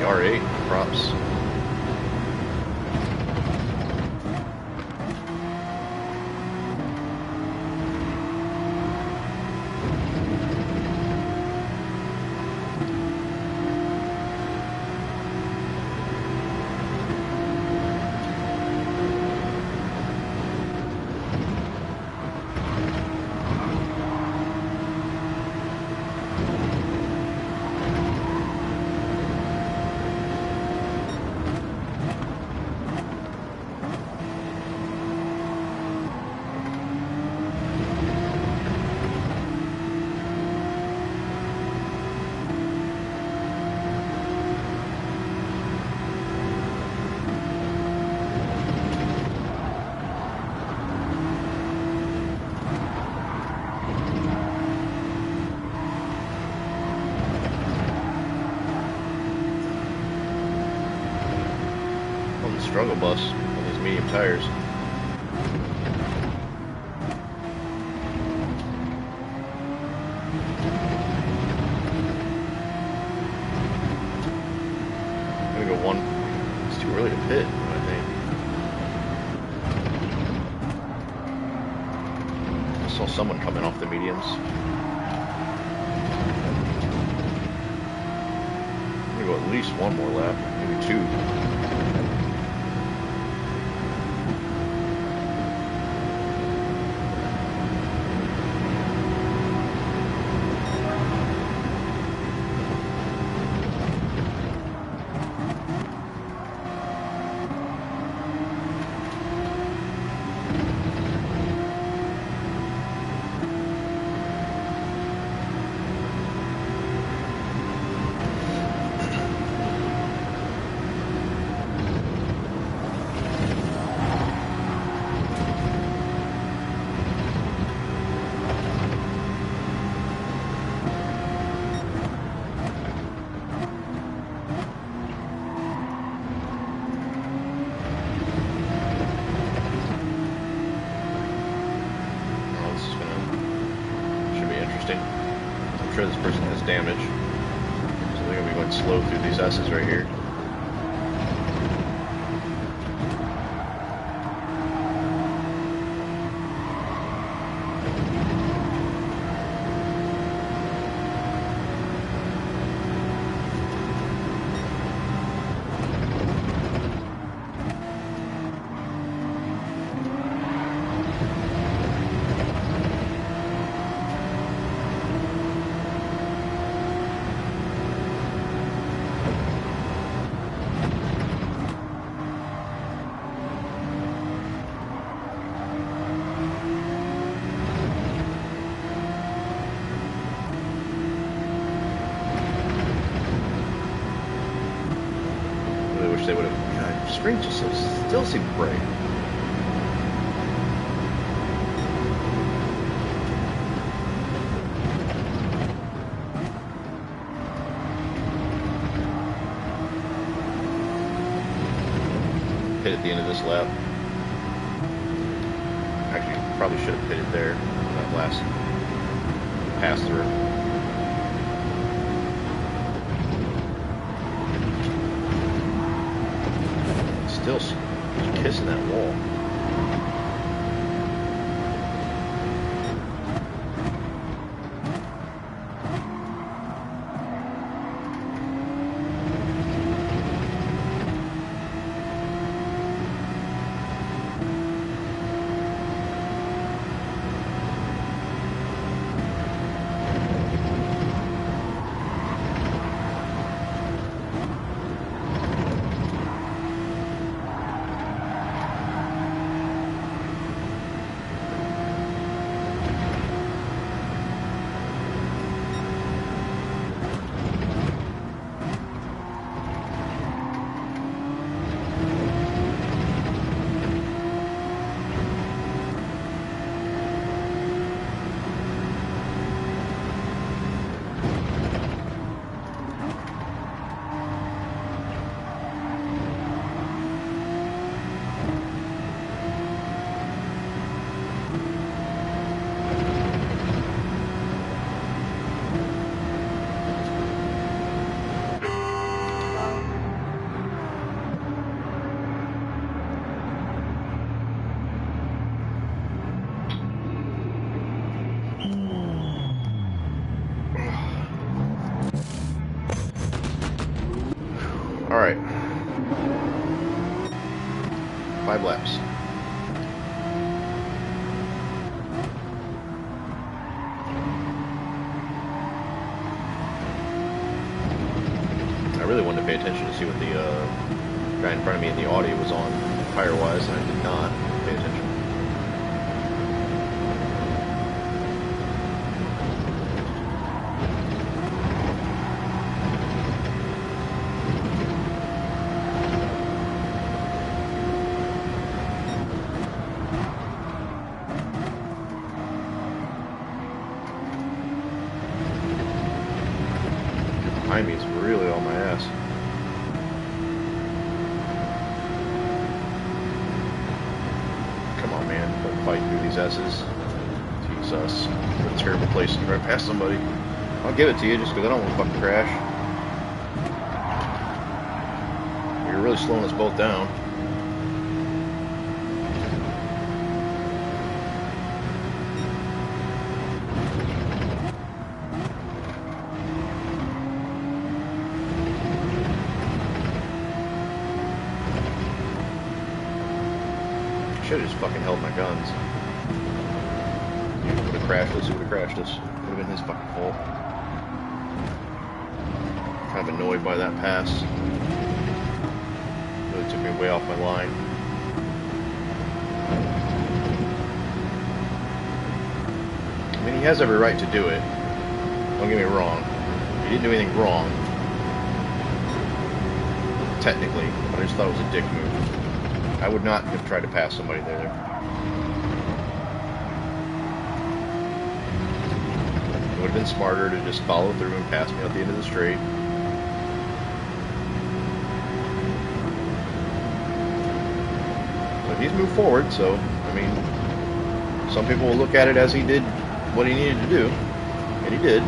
R8 props. Struggle bus on these medium tires. I'm gonna go one. It's too early to pit, I think. I saw someone coming off the mediums. I'm gonna go at least one more lap, maybe two. I'm sure this person has damage, so they're going to be going slow through these S's right here. They would have. God, screen just still seemed to break. Hit at the end of this lap. Actually, probably should have hit it there on that last pass through. Still kissing that wall. Alright. 5 laps. I really wanted to pay attention to see what the guy in front of me in the audio was on fire-wise, and I did not pay attention. Behind me is really on my ass. Come on, man. Don't fight through these S's. Jesus. What a terrible place to drive past somebody. I'll give it to you just because I don't want to fucking crash. You're really slowing us both down. Should have just fucking held my guns. He would have crashed us, he would have crashed us. Would have been his fucking fault. Kind of annoyed by that pass. Really took me way off my line. I mean, he has every right to do it. Don't get me wrong. He didn't do anything wrong. Technically. But I just thought it was a dick move. I would not have tried to pass somebody there. It would have been smarter to just follow through and pass me out the end of the straight. But he's moved forward, so, I mean, some people will look at it as he did what he needed to do, and he did.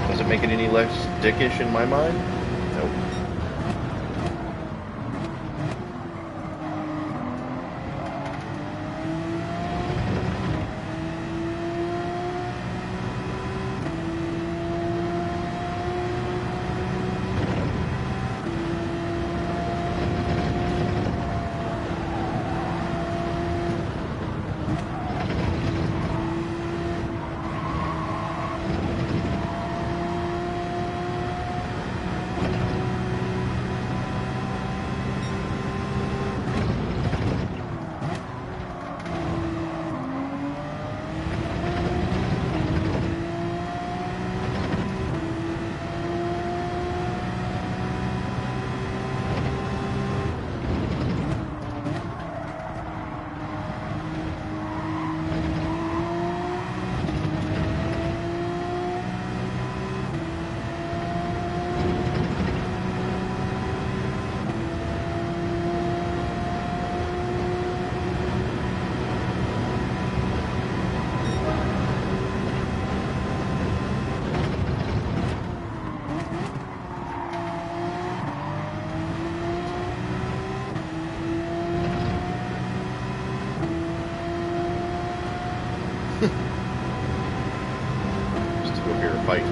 Does it make it any less dickish in my mind? Nope. Just to go here and fight. I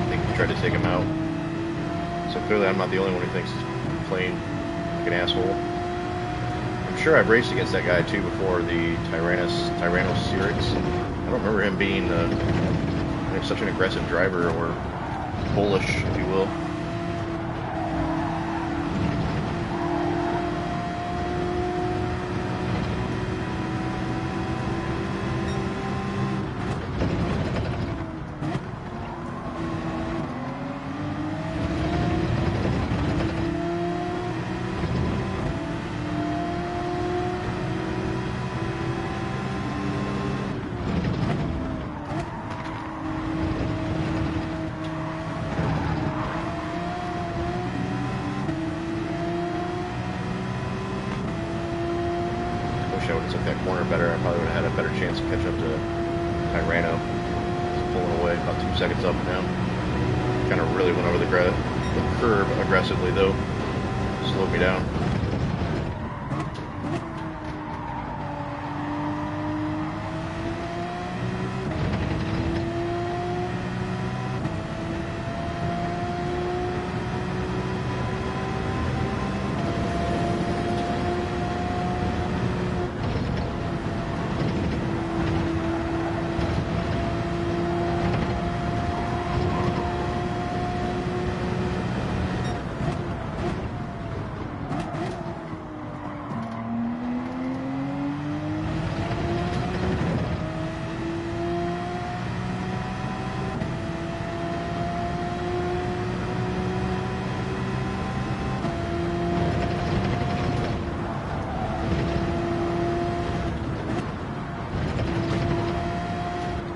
think we tried to take him out. So clearly I'm not the only one who thinks he's playing like an asshole. I'm sure I've raced against that guy too before, the Tyrannosaurus. I don't remember him being such an aggressive driver, or bullish, if you will. I would have took that corner better. I probably would have had a better chance to catch up to Tyranno. He's pulling away, about 2 seconds up now. really went over the curb aggressively though. Slowed me down.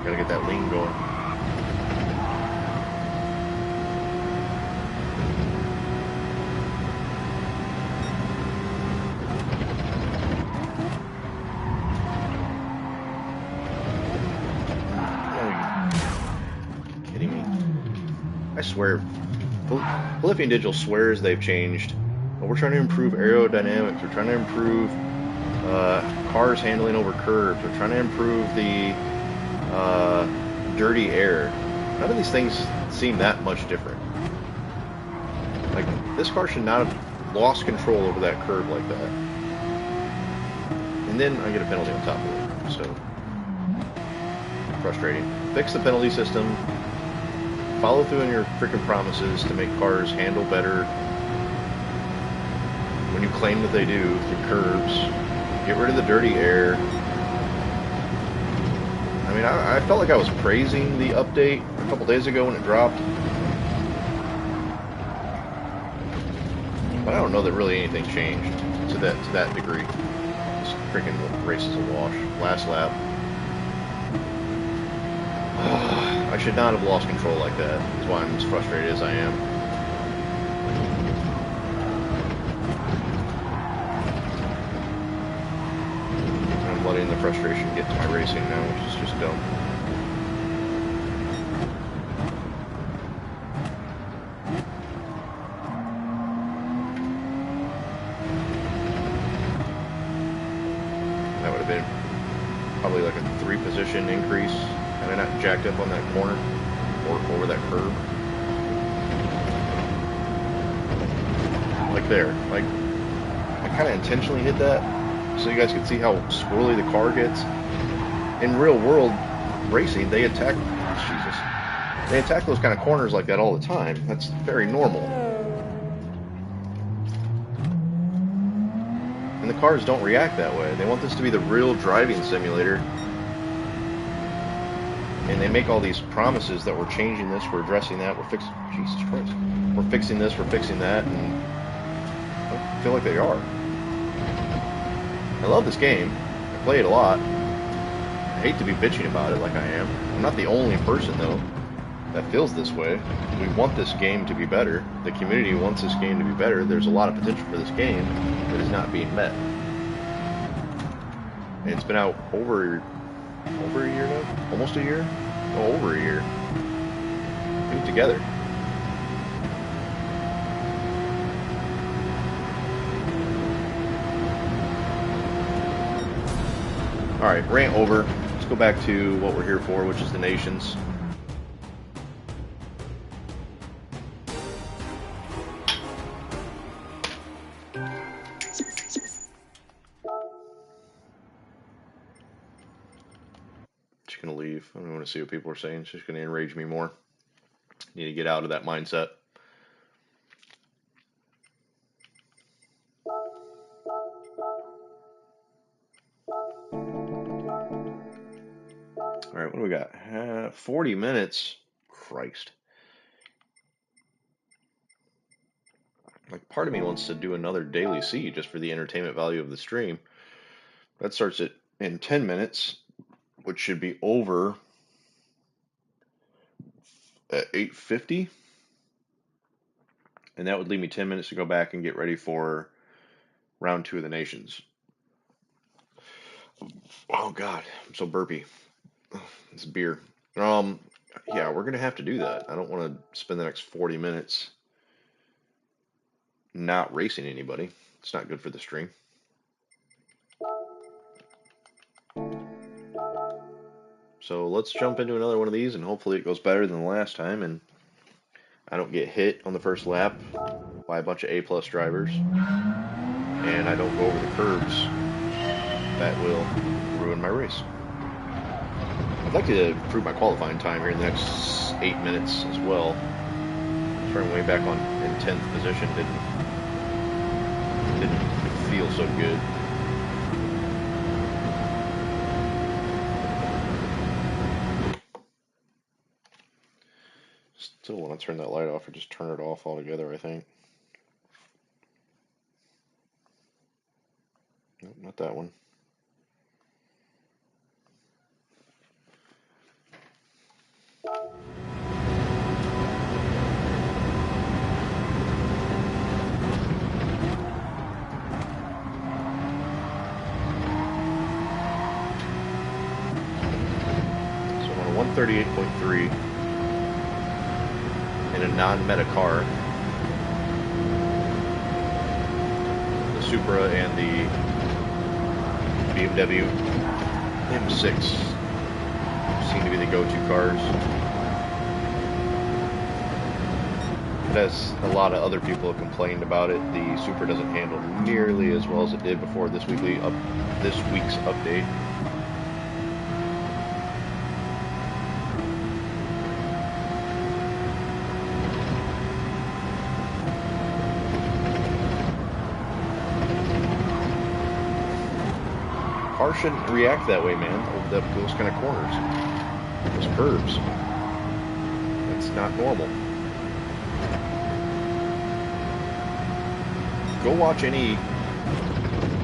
Gotta get that lean going. Are you kidding me? I swear, Polyphony Digital swears they've changed, but we're trying to improve aerodynamics. We're trying to improve cars handling over curbs. We're trying to improve the dirty air. None of these things seem that much different. Like, this car should not have lost control over that curb like that. And then I get a penalty on top of it. So, frustrating. Fix the penalty system. Follow through on your freaking promises to make cars handle better when you claim that they do through curbs. Get rid of the dirty air. I mean, I felt like I was praising the update a couple days ago when it dropped. But I don't know that really anything changed to that degree. This freaking race is a wash. Last lap. I should not have lost control like that. That's why I'm as frustrated as I am. I'm letting the frustration get to my racing now, which is just dumb. That would have been probably like a 3-position increase. And I not jacked up on that corner or over that curb. Like there. Like, I kind of intentionally hit that so you guys can see how squirrely the car gets. In real world racing, they attack those kind of corners like that all the time. That's very normal. And the cars don't react that way. They want this to be the real driving simulator. And they make all these promises that we're changing this, we're addressing that, we're fixing... Jesus Christ. We're fixing this, we're fixing that, and I feel like they are. I love this game. I play it a lot. I hate to be bitching about it like I am. I'm not the only person, though, that feels this way. We want this game to be better. The community wants this game to be better. There's a lot of potential for this game that is not being met. And it's been out over a year now? Almost a year? No, over a year. Put it together. Alright, rant over. Let's go back to what we're here for, which is the nations. Gonna leave. I don't want to see what people are saying. It's just going to enrage me more. Need to get out of that mindset. All right, what do we got? 40 minutes. Christ. Like, part of me wants to do another daily C just for the entertainment value of the stream. That starts in 10 minutes, which should be over at 8:50. And that would leave me 10 minutes to go back and get ready for round 2 of the nations. Oh God, I'm so burpy. It's beer. Yeah, we're gonna have to do that. I don't want to spend the next 40 minutes not racing anybody. It's not good for the stream. So let's jump into another one of these, and hopefully it goes better than the last time, and I don't get hit on the first lap by a bunch of A-plus drivers, and I don't go over the curbs that will ruin my race. I'd like to improve my qualifying time here in the next 8 minutes as well. Starting way back on in 10th position didn't feel so good. Still want to turn that light off or just turn it off altogether, I think. Nope, not that one. So I'm on a 138.3 in a non-meta car. The Supra and the BMW M6 seem to be the go-to cars. But as a lot of other people have complained about it, the Supra doesn't handle nearly as well as it did before this week's update. Cars shouldn't react that way, man, over those kind of corners, those curves. That's not normal. Go watch any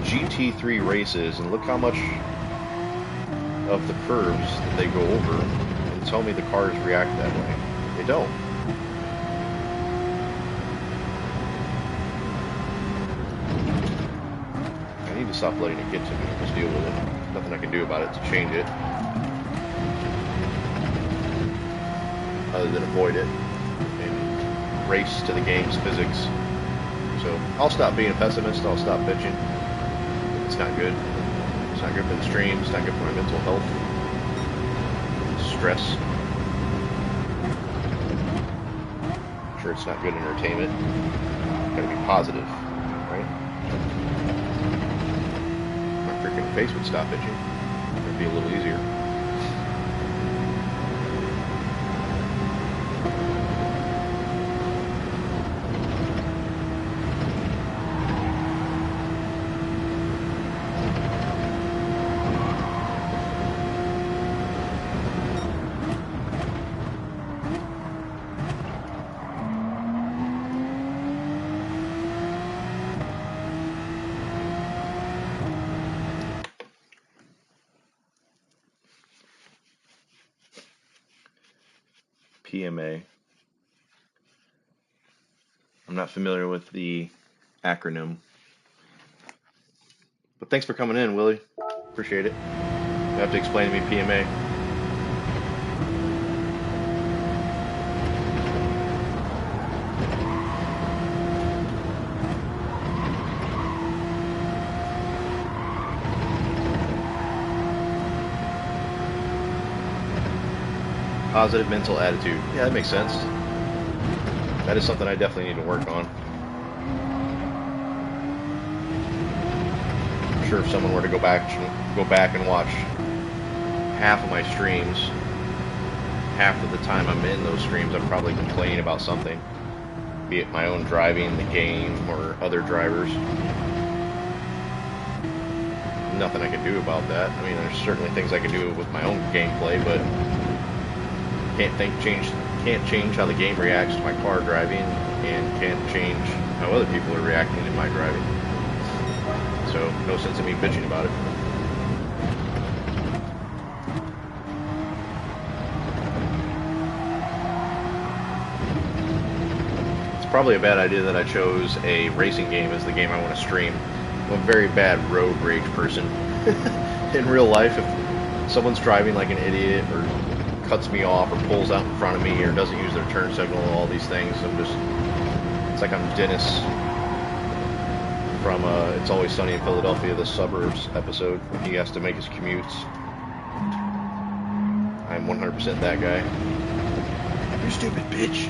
GT3 races and look how much of the curves that they go over, and tell me the cars react that way. They don't. I need to stop letting it get to me and just deal with it. Nothing I can do about it to change it, other than avoid it and race to the game's physics. So I'll stop being a pessimist, I'll stop bitching. It's not good. It's not good for the stream, it's not good for my mental health. Stress. I'm sure it's not good entertainment. Gotta be positive, right? My freaking face would stop itching. It'd be a little easier. PMA. I'm not familiar with the acronym. But thanks for coming in, Willie. Appreciate it. You have to explain to me PMA. Positive mental attitude. Yeah, that makes sense. That is something I definitely need to work on. I'm sure if someone were to go back and watch half of my streams, half of the time I'm in those streams, I'm probably complaining about something, be it my own driving, the game, or other drivers. Nothing I can do about that. I mean, there's certainly things I can do with my own gameplay, but can't change how the game reacts to my car driving, and can't change how other people are reacting to my driving. So no sense in me bitching about it. It's probably a bad idea that I chose a racing game as the game I want to stream. I'm a very bad road rage person. In real life, if someone's driving like an idiot or cuts me off or pulls out in front of me or doesn't use their turn signal, all these things. It's like I'm Dennis from It's Always Sunny in Philadelphia, the Suburbs episode, when he has to make his commutes. I'm 100% that guy. You stupid bitch.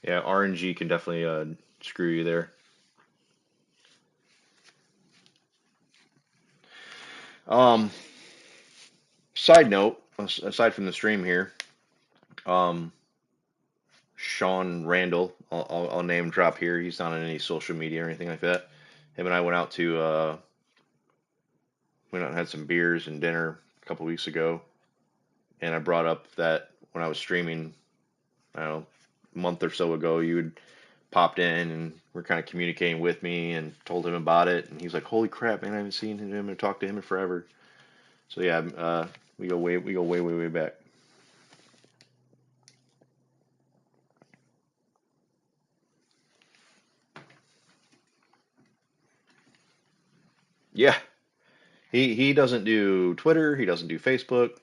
Yeah, RNG can definitely screw you there. Side note, aside from the stream here, um, Sean Randall, I'll name drop here. He's not on any social media or anything like that. Him and I went out and had some beers and dinner a couple weeks ago, and I brought up that when I was streaming, I don't know, a month or so ago, you had popped in and were kind of communicating with me and told him about it, and he's like, "Holy crap, man! I haven't seen him or talked to him in forever." So yeah, we go way back. Yeah, he doesn't do Twitter, he doesn't do Facebook.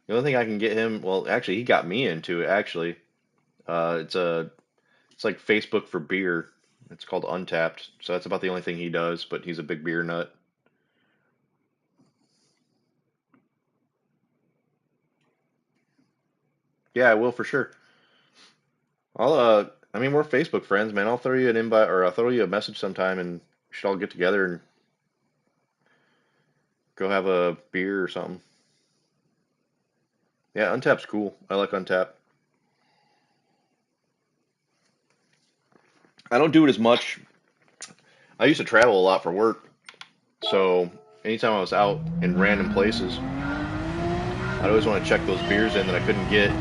The only thing I can get him, well, actually, he got me into it. Actually, it's like Facebook for beer. It's called Untapped. So that's about the only thing he does. But he's a big beer nut. Yeah, I will for sure. I mean, we're Facebook friends, man. I'll throw you an invite or I'll throw you a message sometime, and we should all get together and go have a beer or something. Yeah, Untapped's cool. I like Untapped. I don't do it as much. I used to travel a lot for work, so anytime I was out in random places, I'd always want to check those beers in that I couldn't get,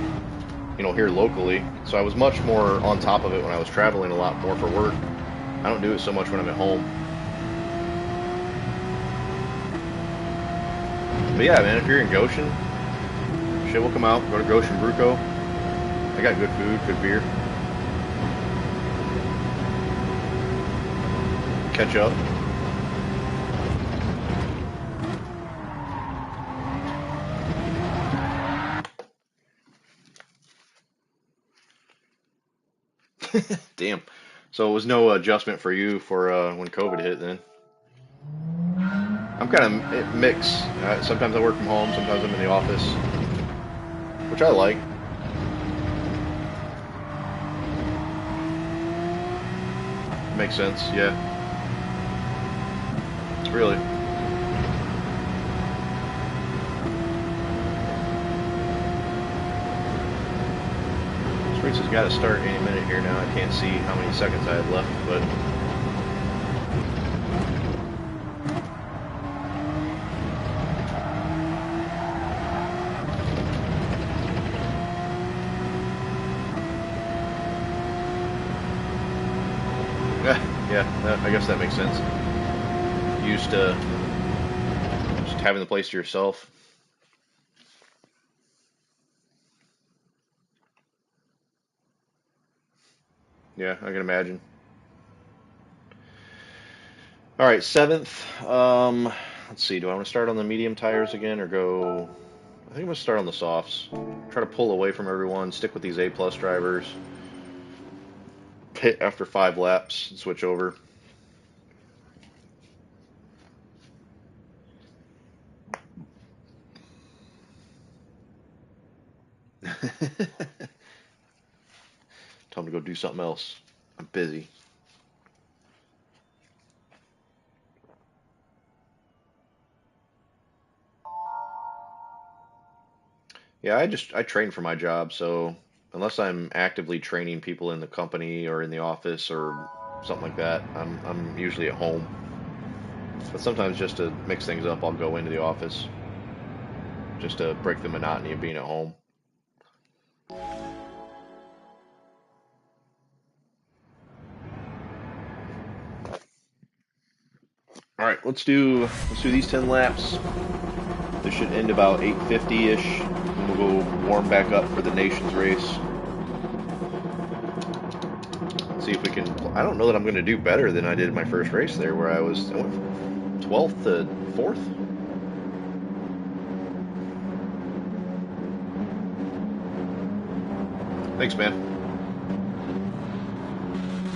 here locally. So I was much more on top of it when I was traveling a lot more for work. I don't do it so much when I'm at home. But yeah, man, if you're in Goshen, shit, we'll come out, go to Goshen Brew Co. I got good food, good beer. Catch up. Damn. So it was no adjustment for you for when COVID hit then? I'm kind of mixed. Sometimes I work from home, sometimes I'm in the office, which I like. Makes sense, yeah. It's really. This race has got to start any minute here now. I can't see how many seconds I have left, but. Yeah, I guess that makes sense. Used to just having the place to yourself. Yeah, I can imagine. All right, seventh. Let's see. Do I want to start on the medium tires again or go? I think I'm gonna start on the softs. Try to pull away from everyone. Stick with these A+ drivers. Pit after 5 laps and switch over. Tell them to go do something else. I'm busy. Yeah, I train for my job, so unless I'm actively training people in the company or in the office or something like that, I'm usually at home. But sometimes just to mix things up, I'll go into the office just to break the monotony of being at home. All right, let's do these 10 laps. This should end about 8:50-ish, and we'll go warm back up for the Nations race. See if we can. I don't know that I'm going to do better than I did in my first race there, where I went from 12th to 4th. Thanks, man.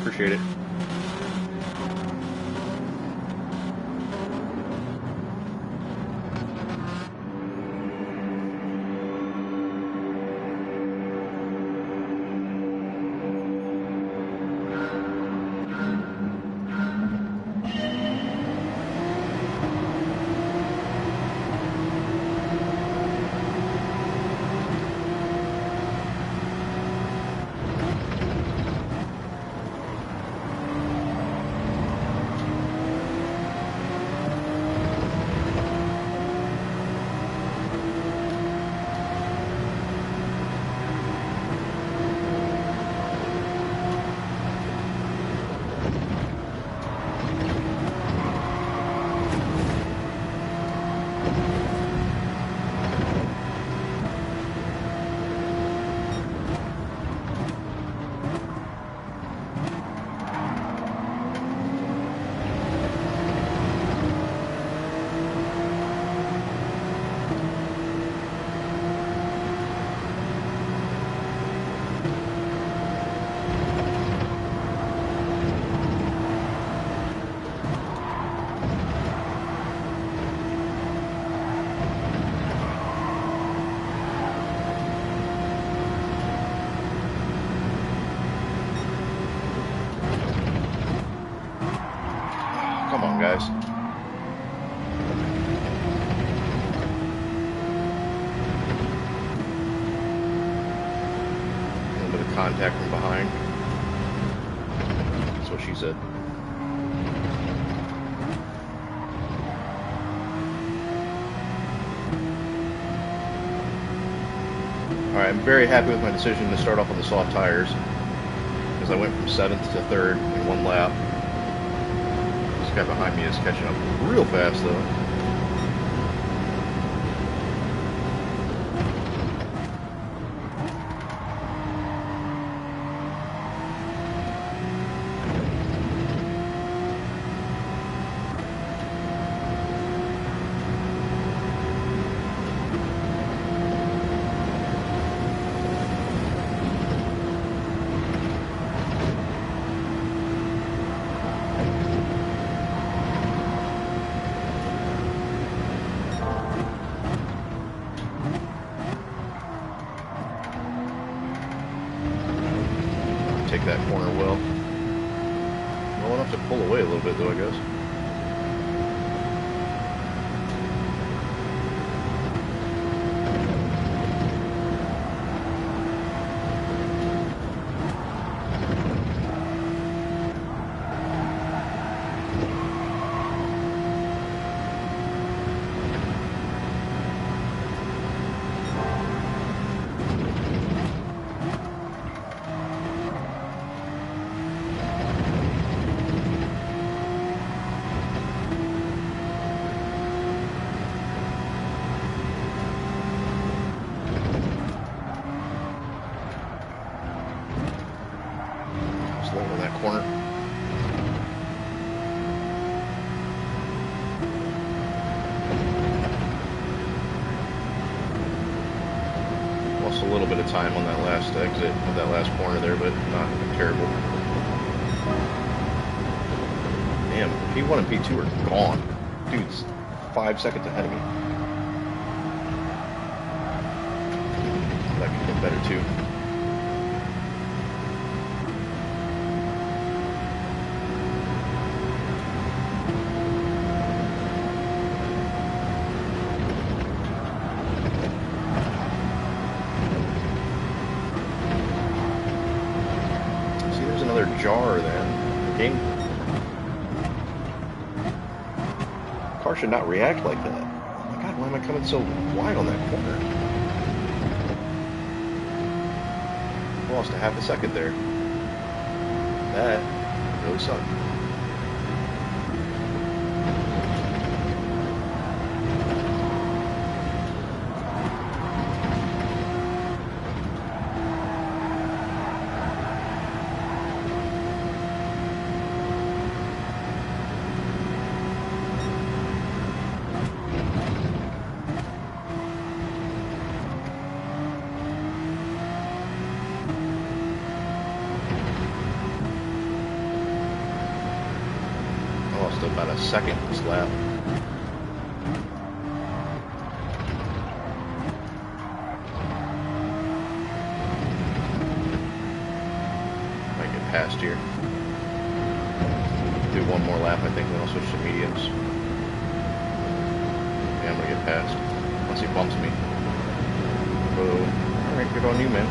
Appreciate it. Come on, guys. A little bit of contact from behind. That's what she said. Alright, I'm very happy with my decision to start off on the soft tires, because I went from 7th to 3rd in one lap. This guy behind me is catching up real fast, though. Take that corner well. Well enough to pull away a little bit, though, I guess. Over that corner. Lost a little bit of time on that last exit of that last corner there, but not terrible. Damn, P1 and P2 are gone. Dude's 5 seconds ahead of me. That could get better too. car should not react like that. Oh my god, why am I coming so wide on that corner? Lost a half a second there. That really sucked. About a second this lap. Might get past here. Do one more lap, I think, then I'll switch to mediums. Yeah, I'm gonna get past. Unless he bumps me. Oh, alright, good on you, man.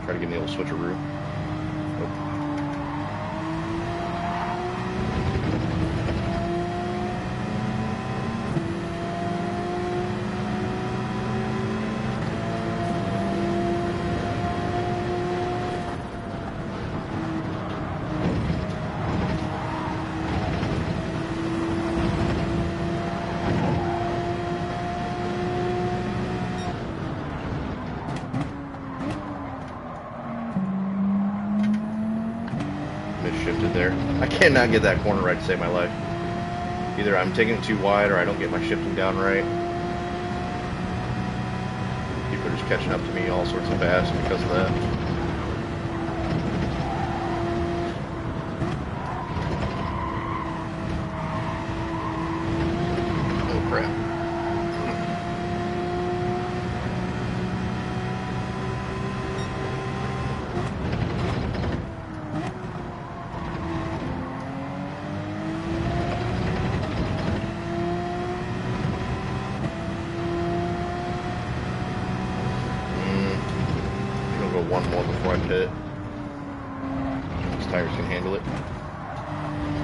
Try to give me a little switcheroo. Shifted there. I cannot get that corner right to save my life. Either I'm taking it too wide or I don't get my shifting down right. People are just catching up to me all sorts of fast because of that. Oh crap. One more before I pit. These tires can handle it.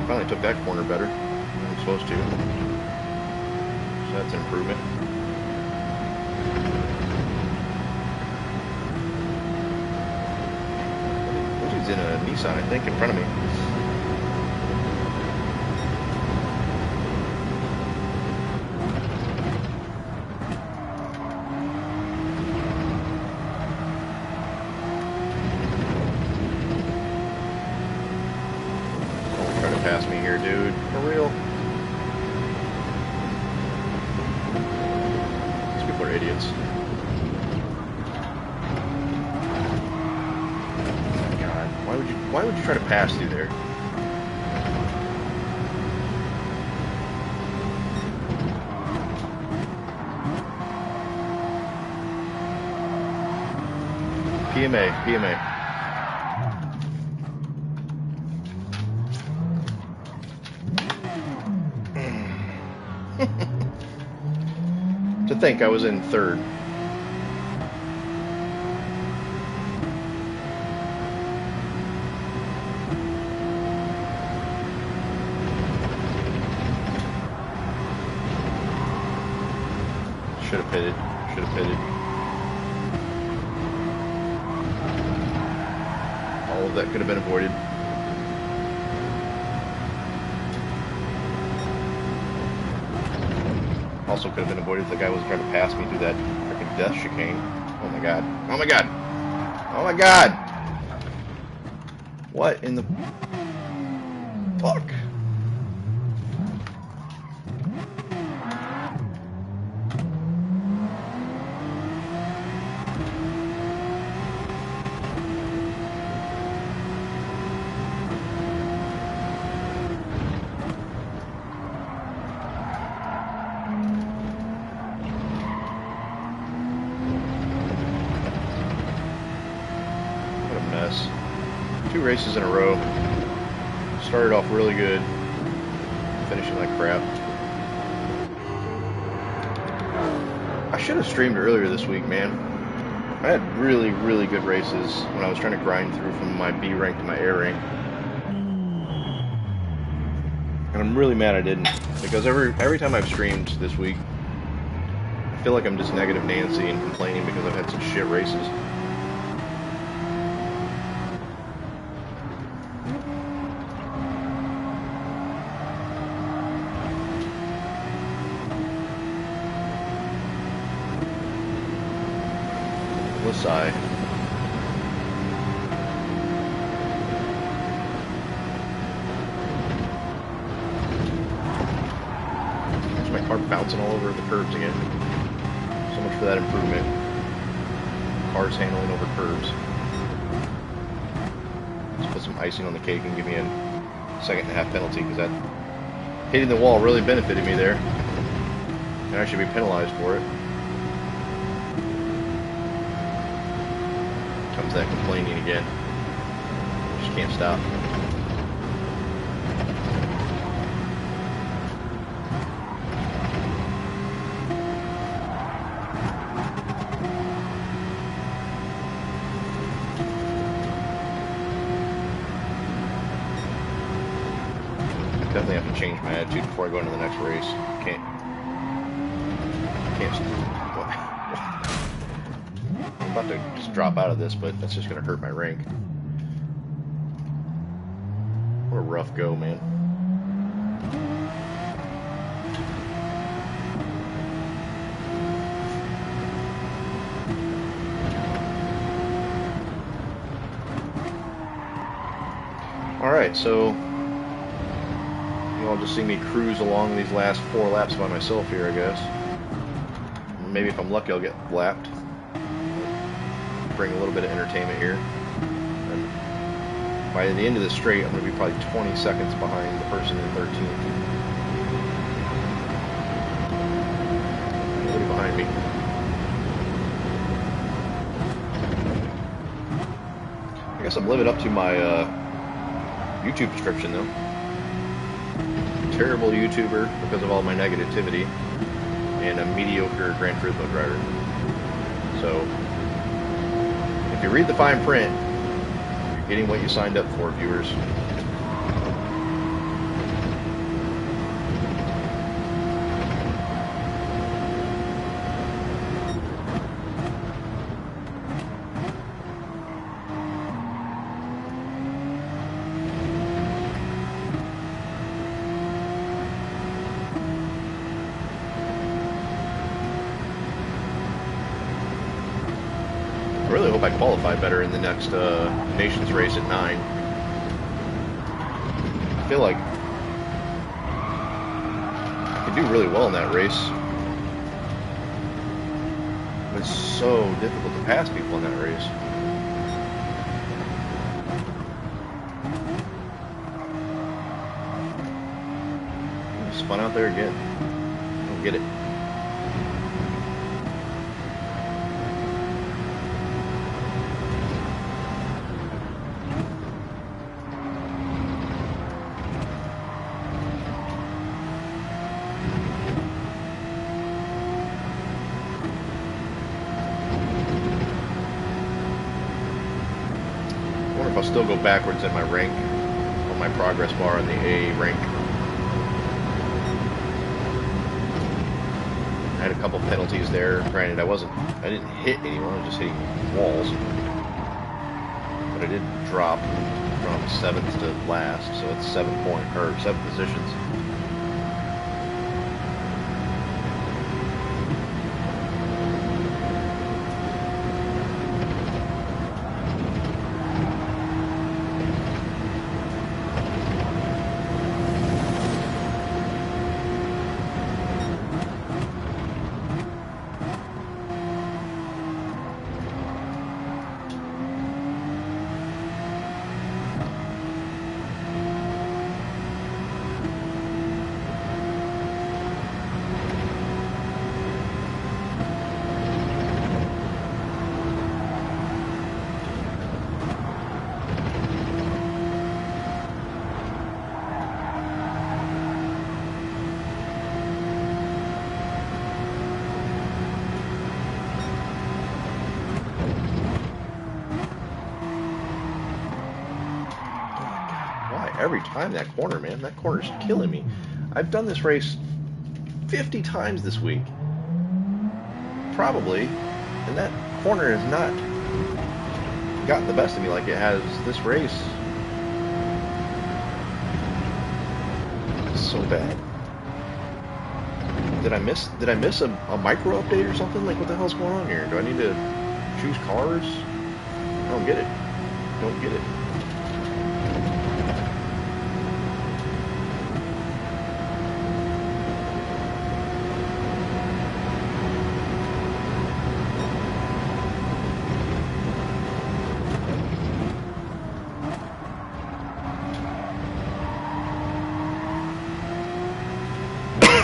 Finally took that corner better than I'm supposed to. So that's an improvement. This dude's in a Nissan, I think, in front of me. Pass me here, dude. For real. These people are idiots. Oh my god. Why would you try to pass through there? PMA. To think I was in third. Should have pitted. All of that could have been avoided. Also could have been avoided if the guy was trying to pass me through that freaking death chicane. Oh my god. Oh my god. Oh my god. What in the fuck? Mess. 2 races in a row. Started off really good. Finishing like crap. I should have streamed earlier this week, man. I had really, really good races when I was trying to grind through from my B rank to my A rank. I'm really mad I didn't, because every time I've streamed this week, I feel like I'm just negative Nancy and complaining because I've had such shit races. Sigh. There's my car bouncing all over the curbs again. So much for that improvement. Cars handling over curbs. Let's put some icing on the cake and give me a 2.5 penalty, because that hitting the wall really benefited me there. And I should be penalized for it. Comes that complaining again. Just can't stop. I definitely have to change my attitude before I go into the next race. Can't I'm about to just drop out of this, but that's just going to hurt my rank. What a rough go, man. Alright, so you all just see me cruise along these last 4 laps by myself here, I guess. Maybe if I'm lucky I'll get lapped. Bring a little bit of entertainment here. And by the end of the straight, I'm going to be probably 20 seconds behind the person in 13th. Nobody behind me. I guess I'm living up to my YouTube description, though. Terrible YouTuber because of all my negativity, and a mediocre Gran Turismo driver. So, if you read the fine print, you're getting what you signed up for, viewers. I really hope I qualify better in the next Nations race at 9. I feel like I could do really well in that race. It's so difficult to pass people in that race. Spun out there again. I don't get it. I'll still go backwards in my rank on my progress bar in the A rank. I had a couple penalties there. Granted, I didn't hit anyone, I was just hitting walls. But I did drop from 7th to last, so it's 7 positions. every time that corner, man. That corner's killing me. I've done this race 50 times this week. Probably. And that corner has not gotten the best of me like it has this race. It's so bad. Did I miss a micro update or something? Like, what the hell's going on here? Do I need to choose cars? I don't get it. Don't get it.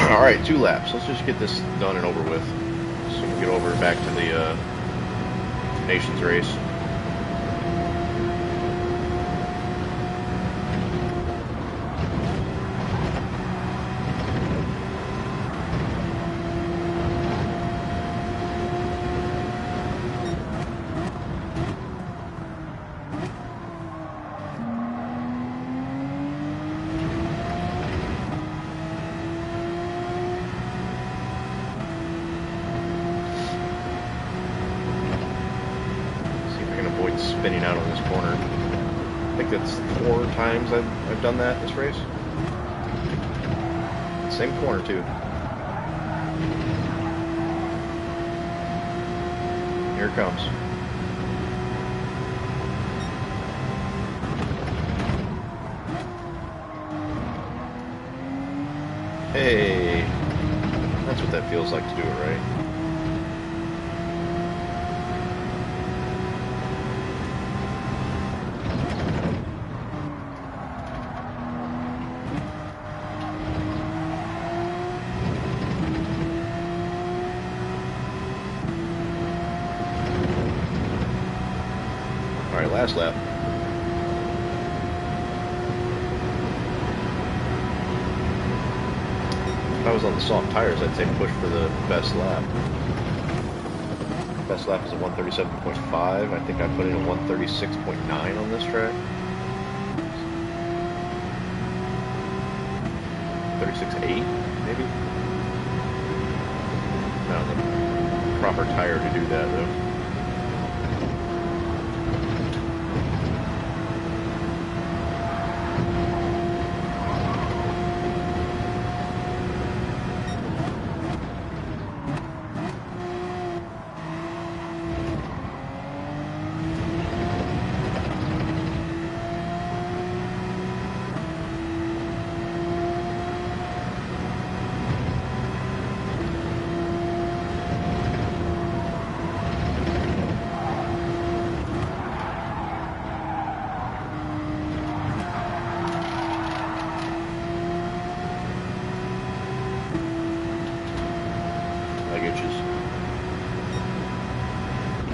Alright, 2 laps. Let's just get this done and over with. So we can get over back to the Nations race. Spinning out on this corner. I think that's 4 times I've done that this race. Same corner too. Here it comes. Hey, that's what that feels like to do it right. Alright, last lap. If I was on the soft tires, I'd say push for the best lap. Best lap is a 137.5. I think I put in a 136.9 on this track. 36.8, maybe? Not the proper tire to do that, though.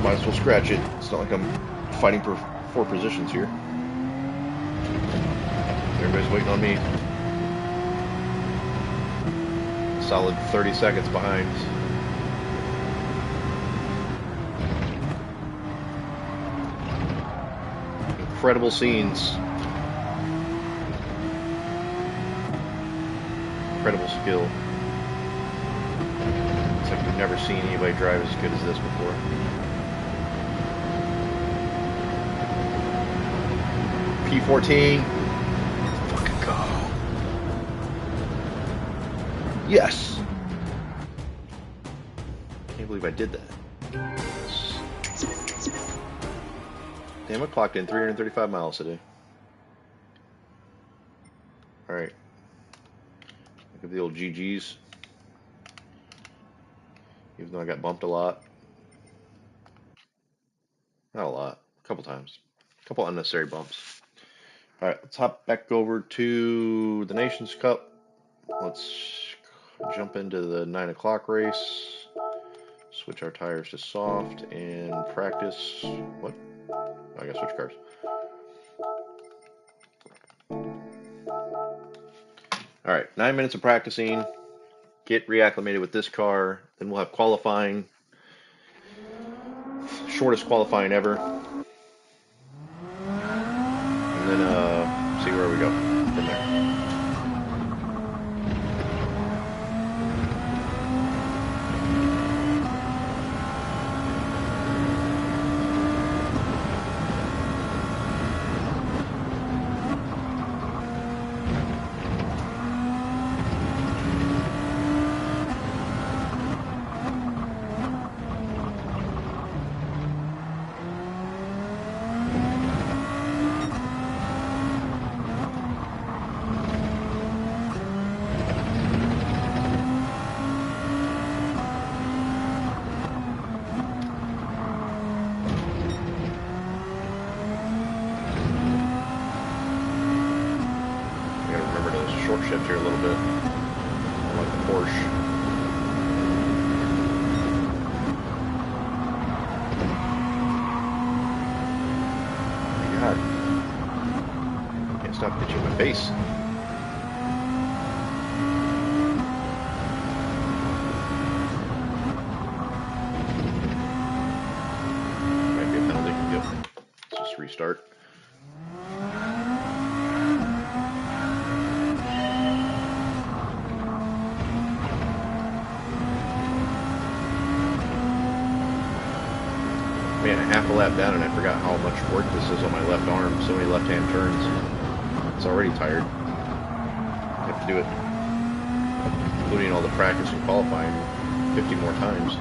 Might as well scratch it. It's not like I'm fighting for positions here. Everybody's waiting on me. Solid 30 seconds behind. Incredible scenes. Incredible skill. It's like we've never seen anybody drive as good as this before. P14. Fucking go. Yes. Can't believe I did that. Damn, I clocked in 335 miles today. Alright. Look at the old GGs. Even though I got bumped a lot. Not a lot. A couple times. A couple unnecessary bumps. Alright, let's hop back over to the Nations Cup. Let's jump into the 9 o'clock race. Switch our tires to soft and practice. What? I gotta switch cars. Alright, 9 minutes of practicing. Get reacclimated with this car. Then we'll have qualifying. Shortest qualifying ever. And then see where we go from there. Shift here a little bit, like the Porsche. Oh my God, can't stop pitching my face. Might be a penalty. Yep. Let's just restart. Man, a half a lap down and I forgot how much work this is on my left arm. So many left-hand turns. It's already tired. I have to do it, including all the practice and qualifying, 50 more times.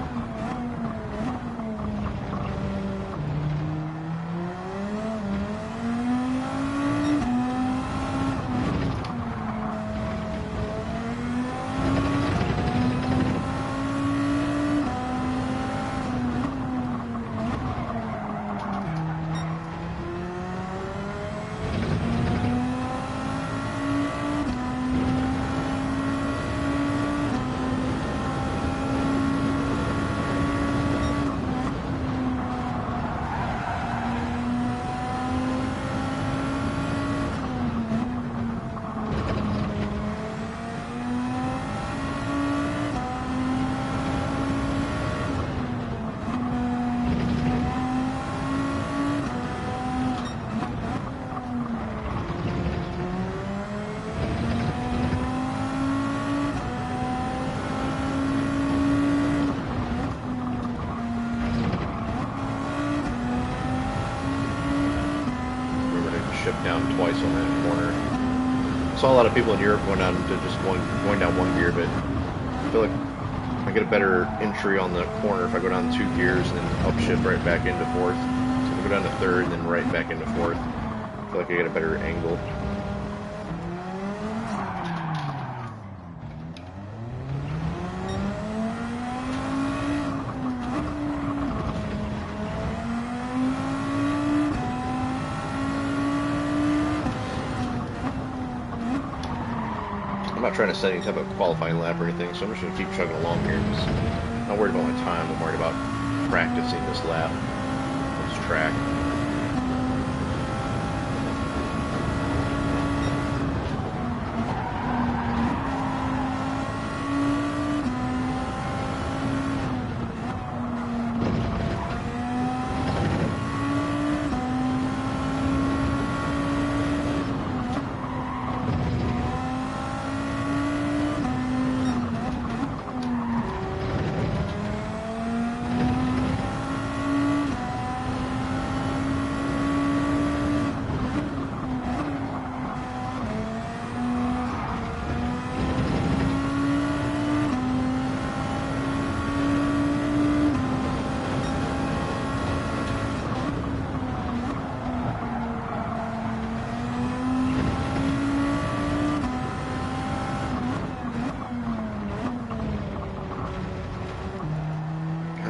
Shift down twice on that corner. I saw a lot of people in Europe going down to just going down one gear, but I feel like I get a better entry on the corner if I go down 2 gears and then upshift right back into fourth. So if I go down to third and then right back into fourth, I feel like I get a better angle. I'm not trying to set any type of qualifying lap or anything, so I'm just going to keep chugging along here. I'm not worried about my time, I'm worried about practicing this lap, this track.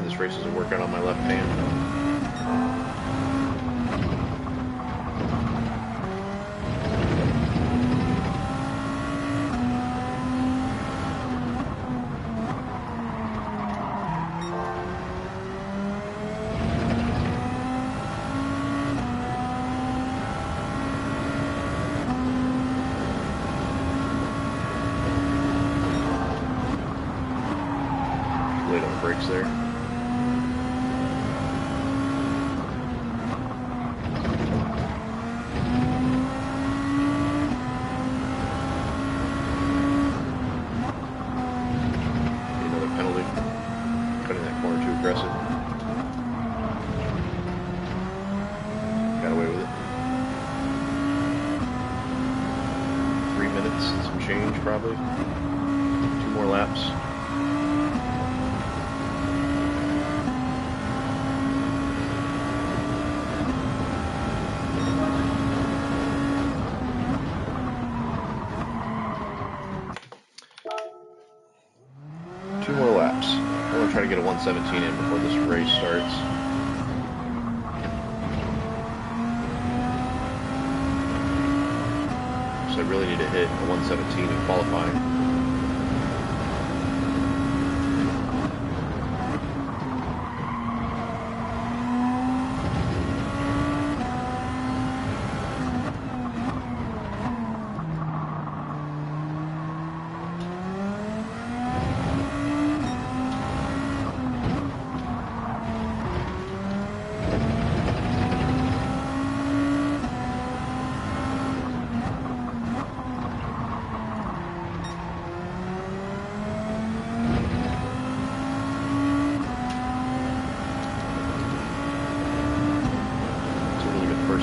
This race isn't working on my left hand. Late on the brakes there. minutes and some change probably. 2 more laps. I'm going to try to get a 117 in before this race starts. So I really need to hit a 117 in qualifying.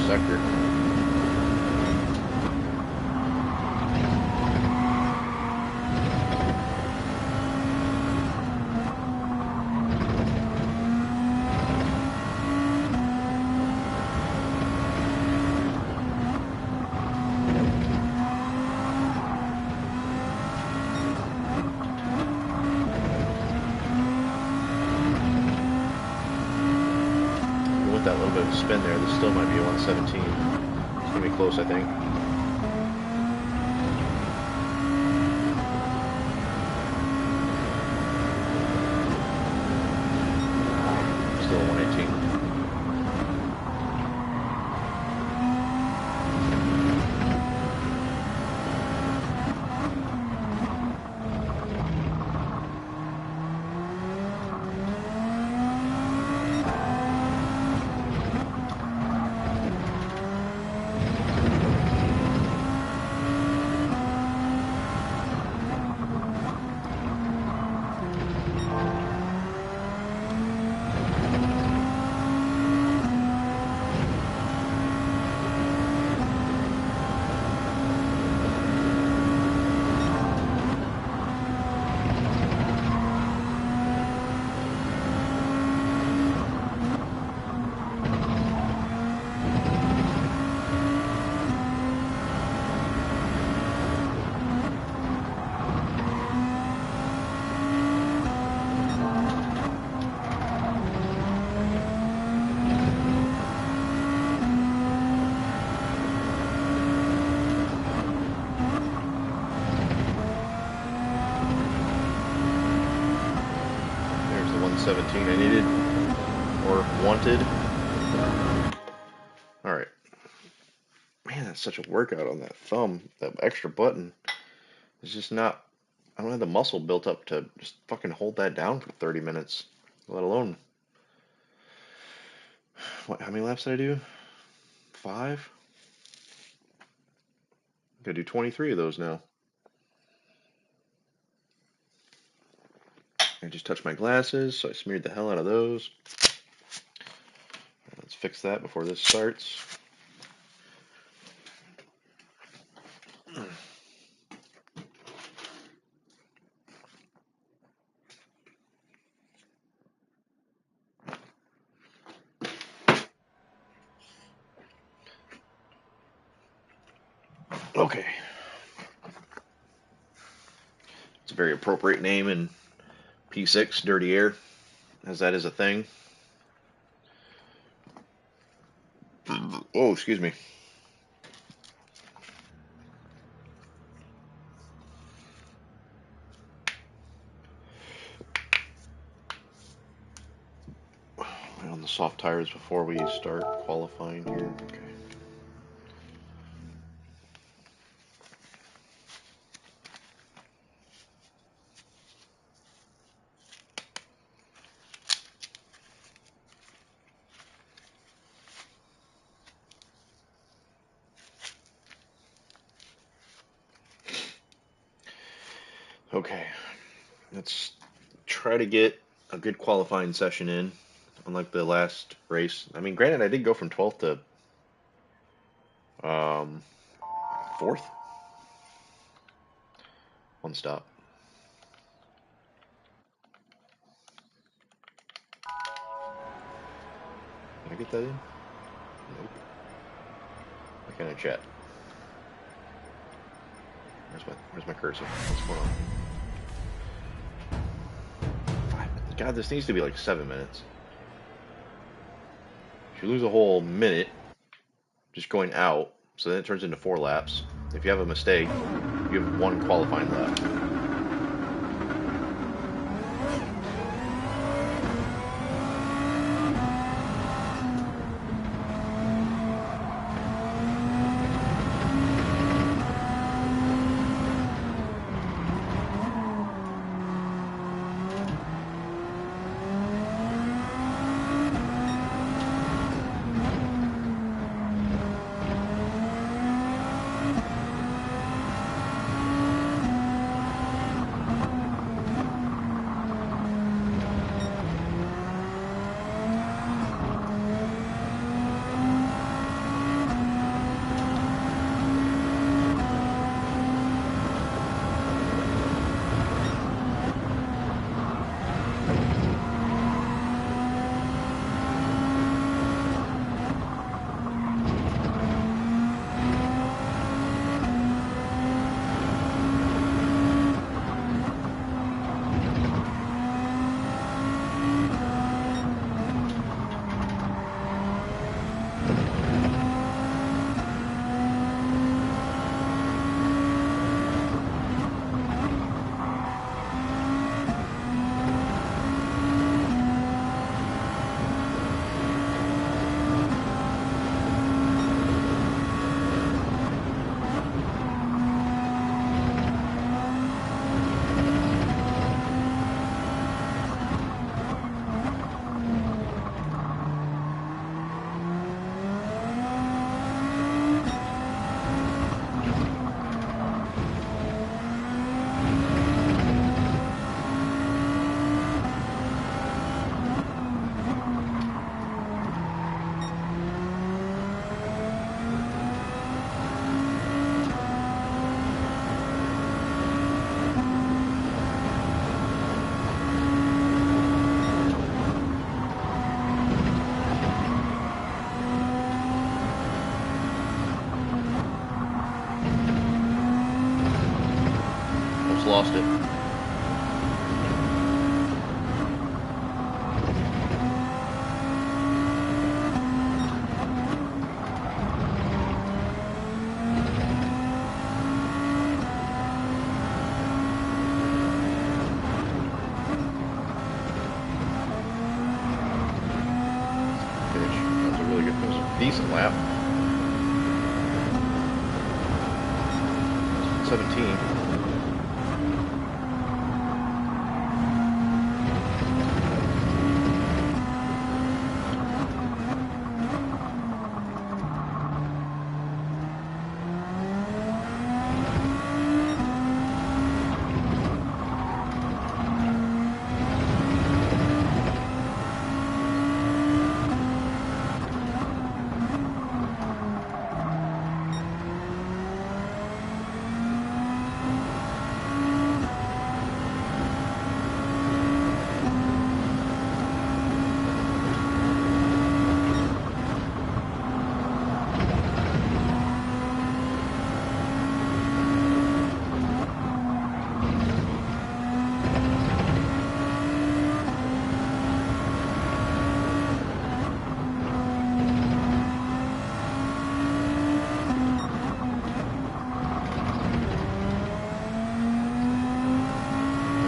Sector. With that little bit of spin there, this still might be a 117. It's going to be close, I think. Still a 118. There's the 117 I needed or wanted. Alright. Man, that's such a workout on that thumb. That extra button is just not, I don't have the muscle built up to just fucking hold that down for 30 minutes, let alone, what, how many laps did I do? 5? I'm gonna do 23 of those now. I just touched my glasses, so I smeared the hell out of those. Let's fix that before this starts. Okay. It's a very appropriate name in P6, Dirty Air, as that is a thing. Oh, excuse me. Right on the soft tires before we start qualifying here. Okay. Okay, let's try to get a good qualifying session in, unlike the last race. I mean, granted, I did go from 12th to 4th. One stop. Can I get that in? Nope. Why can't I chat? Where's my cursor? What's going on? 5 minutes. God, this needs to be like 7 minutes. If you lose a whole minute just going out, so then it turns into 4 laps. If you have a mistake, you have 1 qualifying lap. Lost it. Finish. That was a really good, that was a decent lap. 17.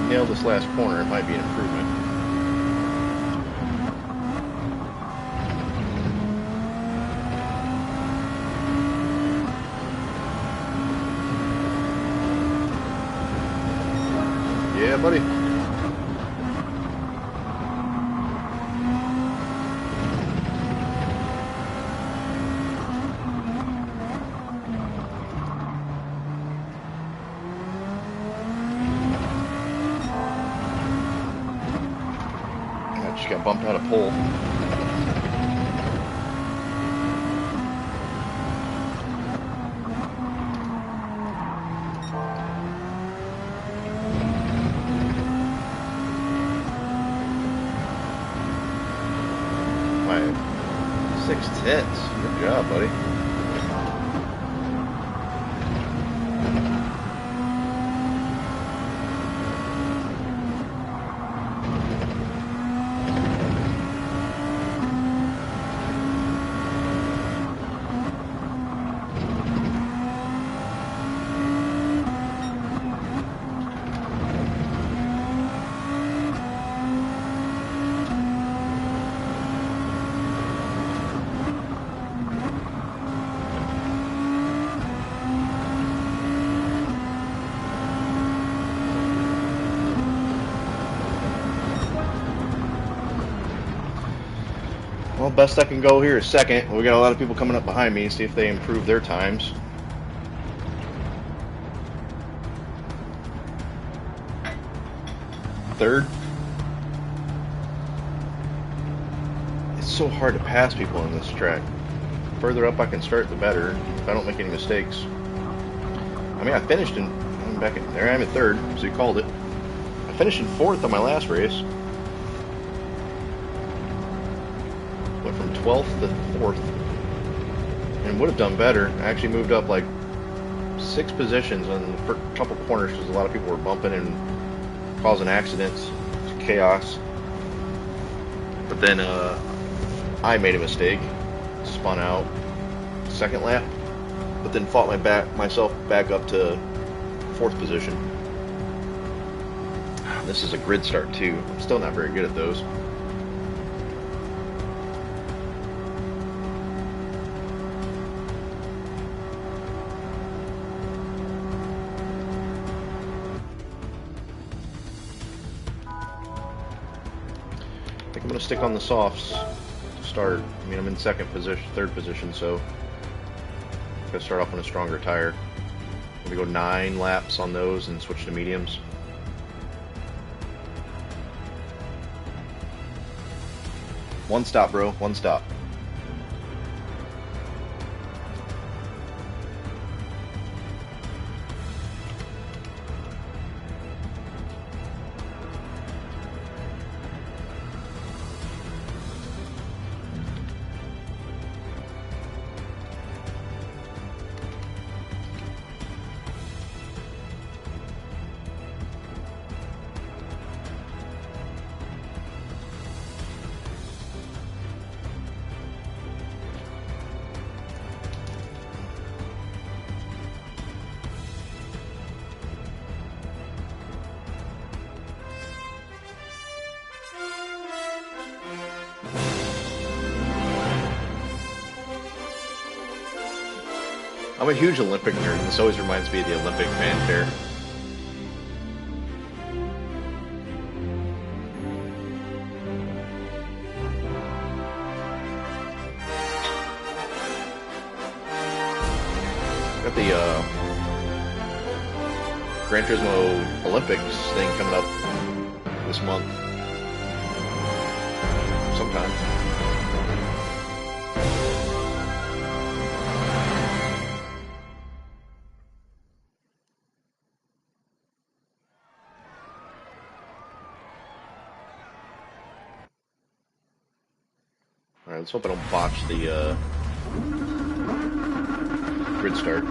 Nail this last corner, it might be an improvement. Yeah, buddy. Got bumped out of pole. hits. Good job, buddy. Well, best I can go here is second. We got a lot of people coming up behind me. See if they improve their times. Third. It's so hard to pass people on this track. The further up I can start, the better. If I don't make any mistakes. I mean, I finished in. I'm back in there. I'm in third, so you called it. I finished in fourth on my last race. Went from 12th to 4th and would have done better. I actually moved up like 6 positions on the first couple corners because a lot of people were bumping and causing accidents. It's chaos. But then I made a mistake, spun out second lap, but then fought myself back up to 4th position. This is a grid start too. I'm still not very good at those. I'm going to stick on the softs to start. I mean, I'm in third position, so I'm going to start off on a stronger tire. I'm going to go 9 laps on those and switch to mediums. One stop, bro. One stop. I'm a huge Olympic nerd. This always reminds me of the Olympic fanfare. Got the Gran Turismo Olympics thing coming up this month. Sometime. Alright, let's hope I don't botch the grid start.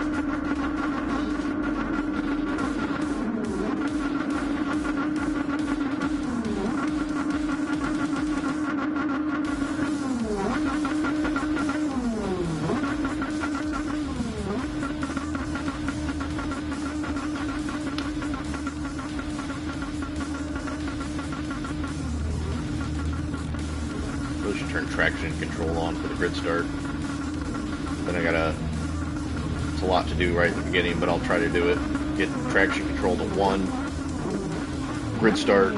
Should turn traction control on for the grid start. Then it's a lot to do right at the beginning, but I'll try to do it. Get traction control to 1, grid start.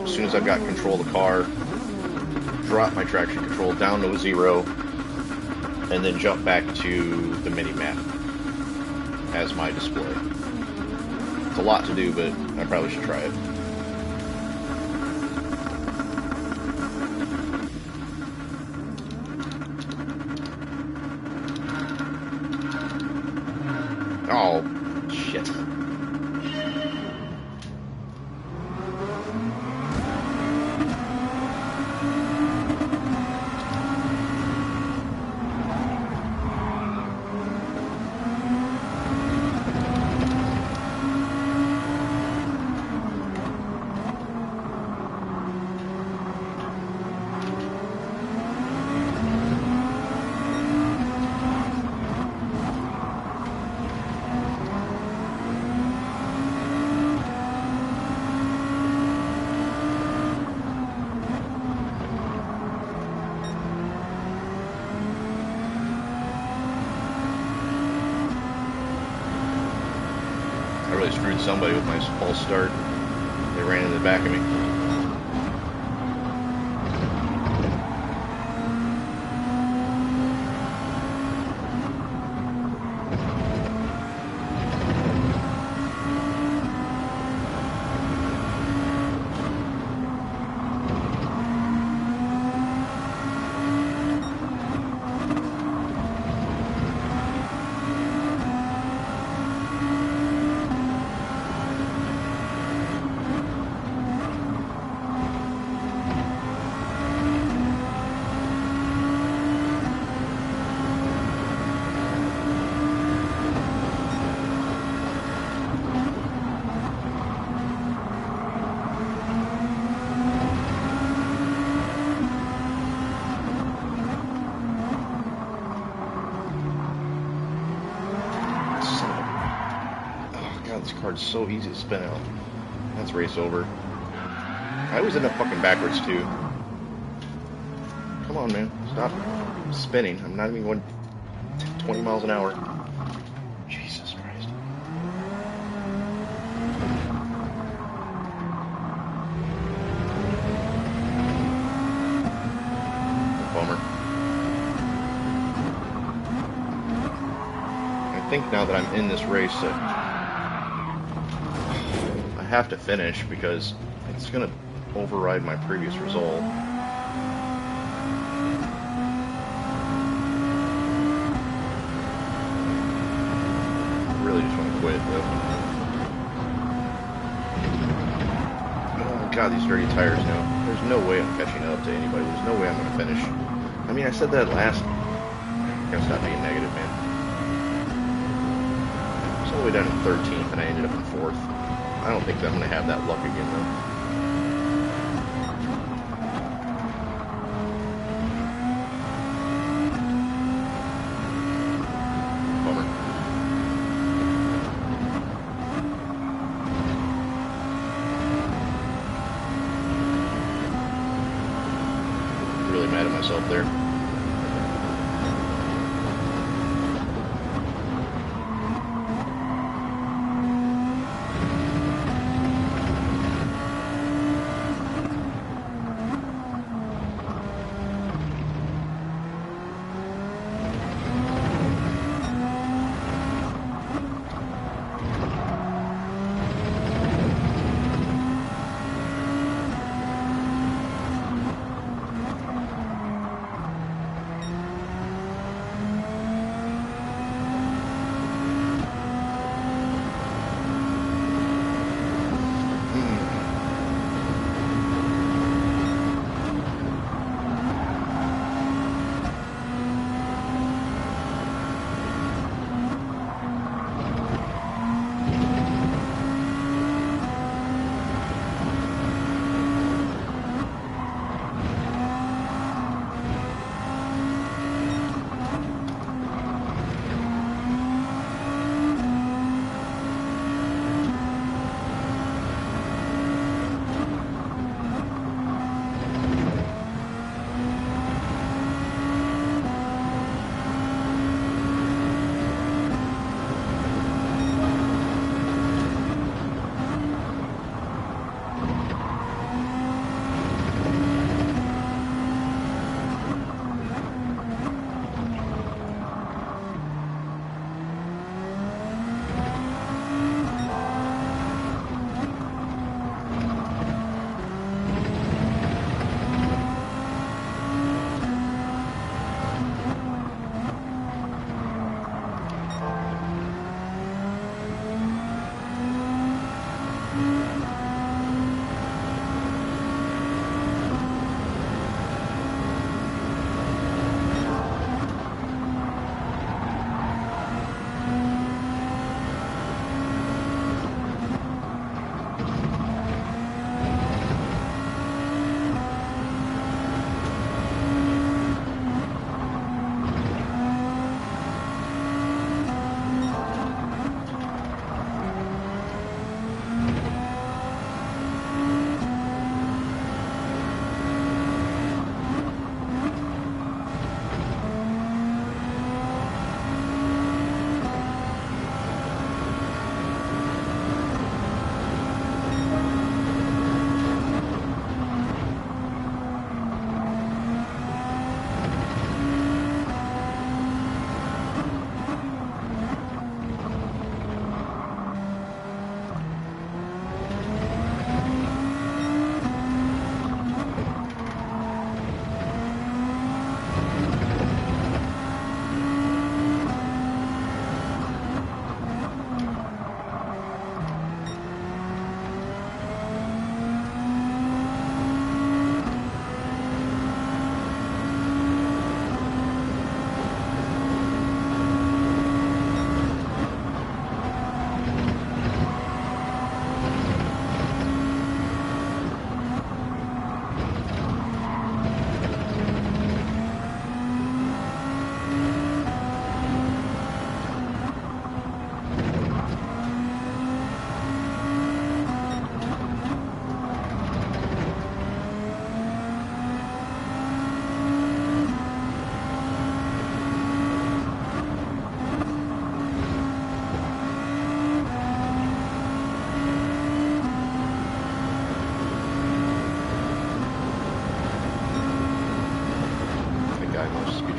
As soon as I've got control of the car, drop my traction control down to 0, and then jump back to the mini map as my display. It's a lot to do, but I probably should try it. Oh, shit. I really screwed somebody with my false start. They ran in the back of me. This card's so easy to spin out. That's race over. I always end up fucking backwards too. Come on, man. Stop spinning. I'm not even going 20 miles an hour. Jesus Christ. Bummer. I think now that I'm in this race that I have to finish because it's going to override my previous result. I really just want to quit, though. Oh god, these dirty tires now. There's no way I'm catching up to anybody. There's no way I'm going to finish. I mean, I said that last... I gotta stop being negative, man. I was all the way down in 13th and I ended up in 4th. I don't think that I'm going to have that luck again, though. Bummer. I'm really mad at myself there.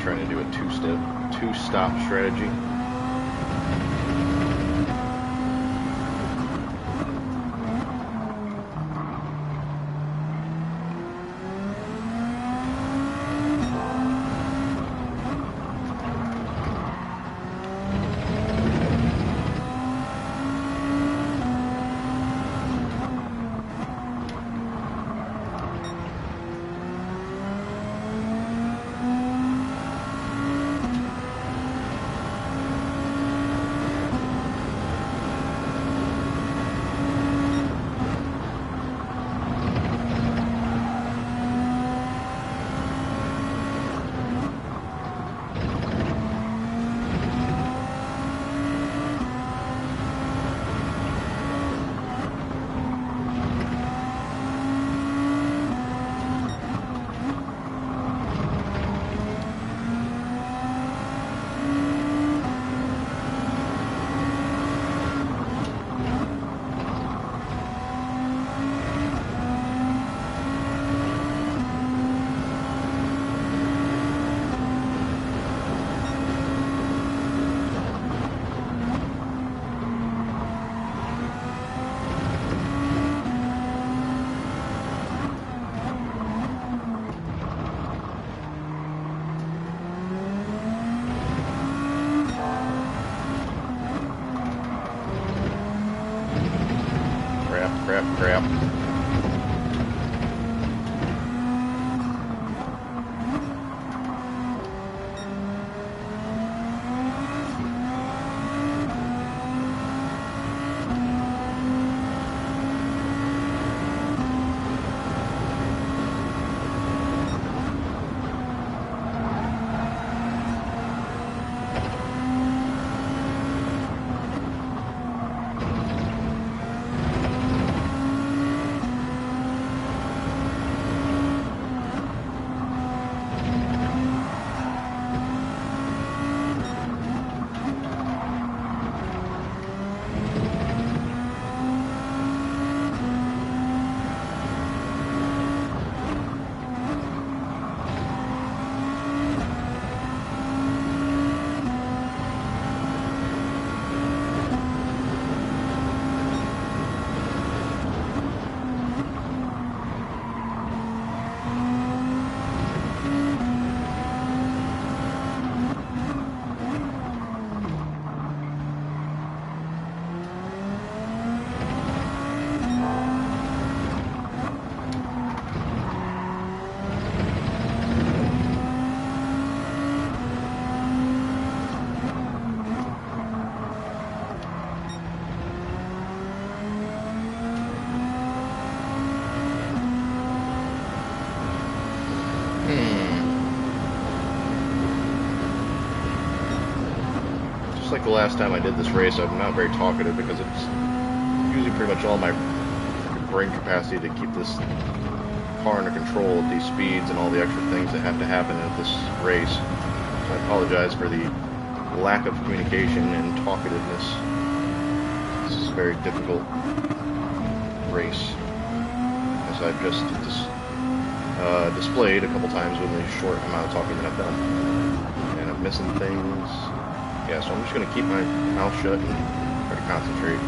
trying to do a two-stop strategy. Crap. Like the last time I did this race, I'm not very talkative because it's using pretty much all my brain capacity to keep this car under control at these speeds and all the extra things that have to happen at this race. So I apologize for the lack of communication and talkativeness. This is a very difficult race, as I've just displayed a couple times with the short amount of talking that I've done. And I'm missing things. Yeah, so I'm just going to keep my mouth shut and try to concentrate.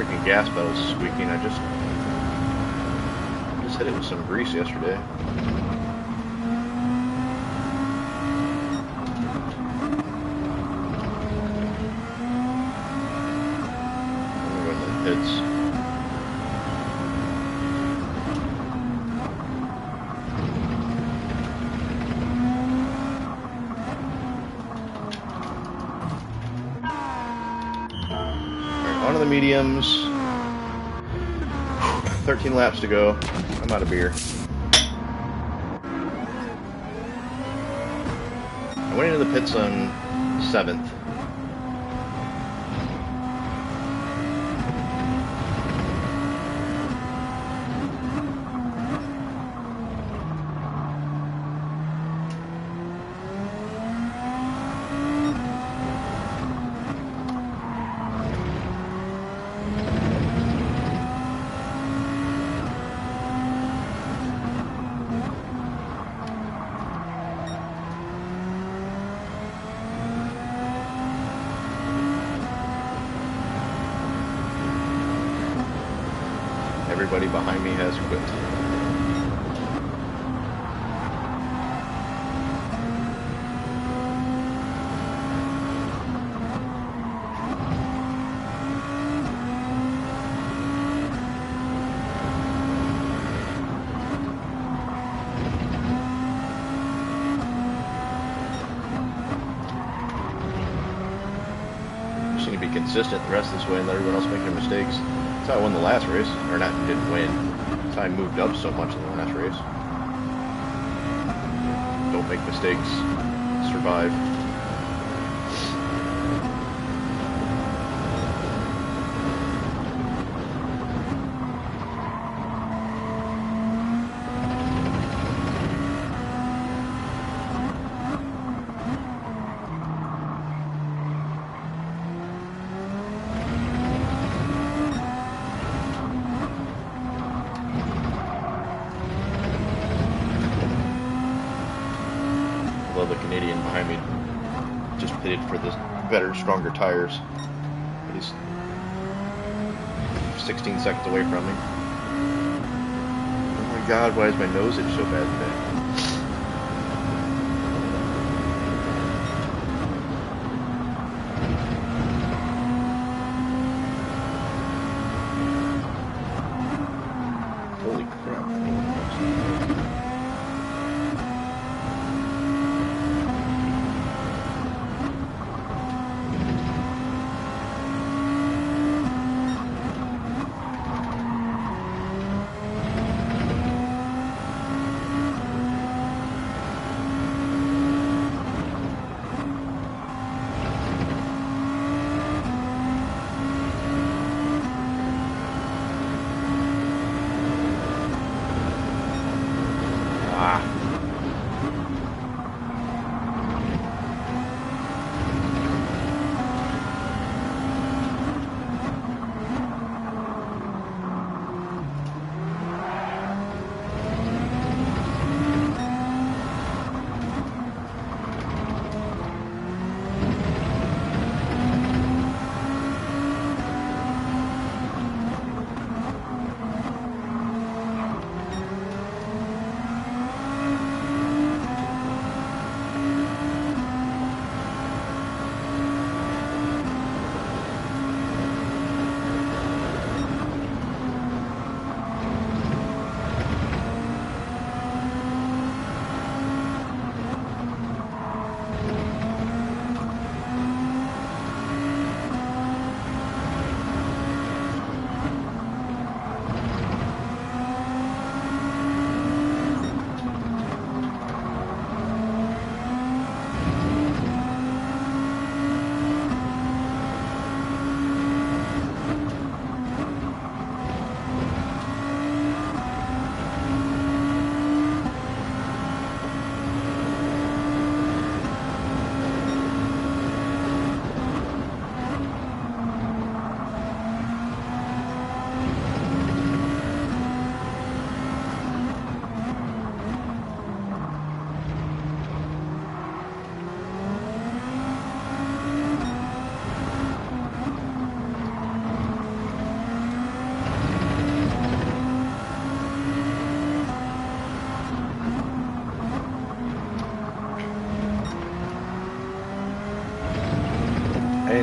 freaking gas pedal's squeaking. I just hit it with some grease yesterday. I'm gonna go in the pits. On to the mediums. 13 laps to go. I'm out of beer. I went into the pits on 7th. Everybody behind me has quit. Just need to be consistent the rest of this way and let everyone else make their mistakes. That's how I won the last race. Or not, didn't win. That's how I moved up so much in the last race. Don't make mistakes. Survive. The Canadian behind me just pitted for the better, stronger tires. He's 16 seconds away from me. Oh my god, why is my nose itch so bad today? Holy crap.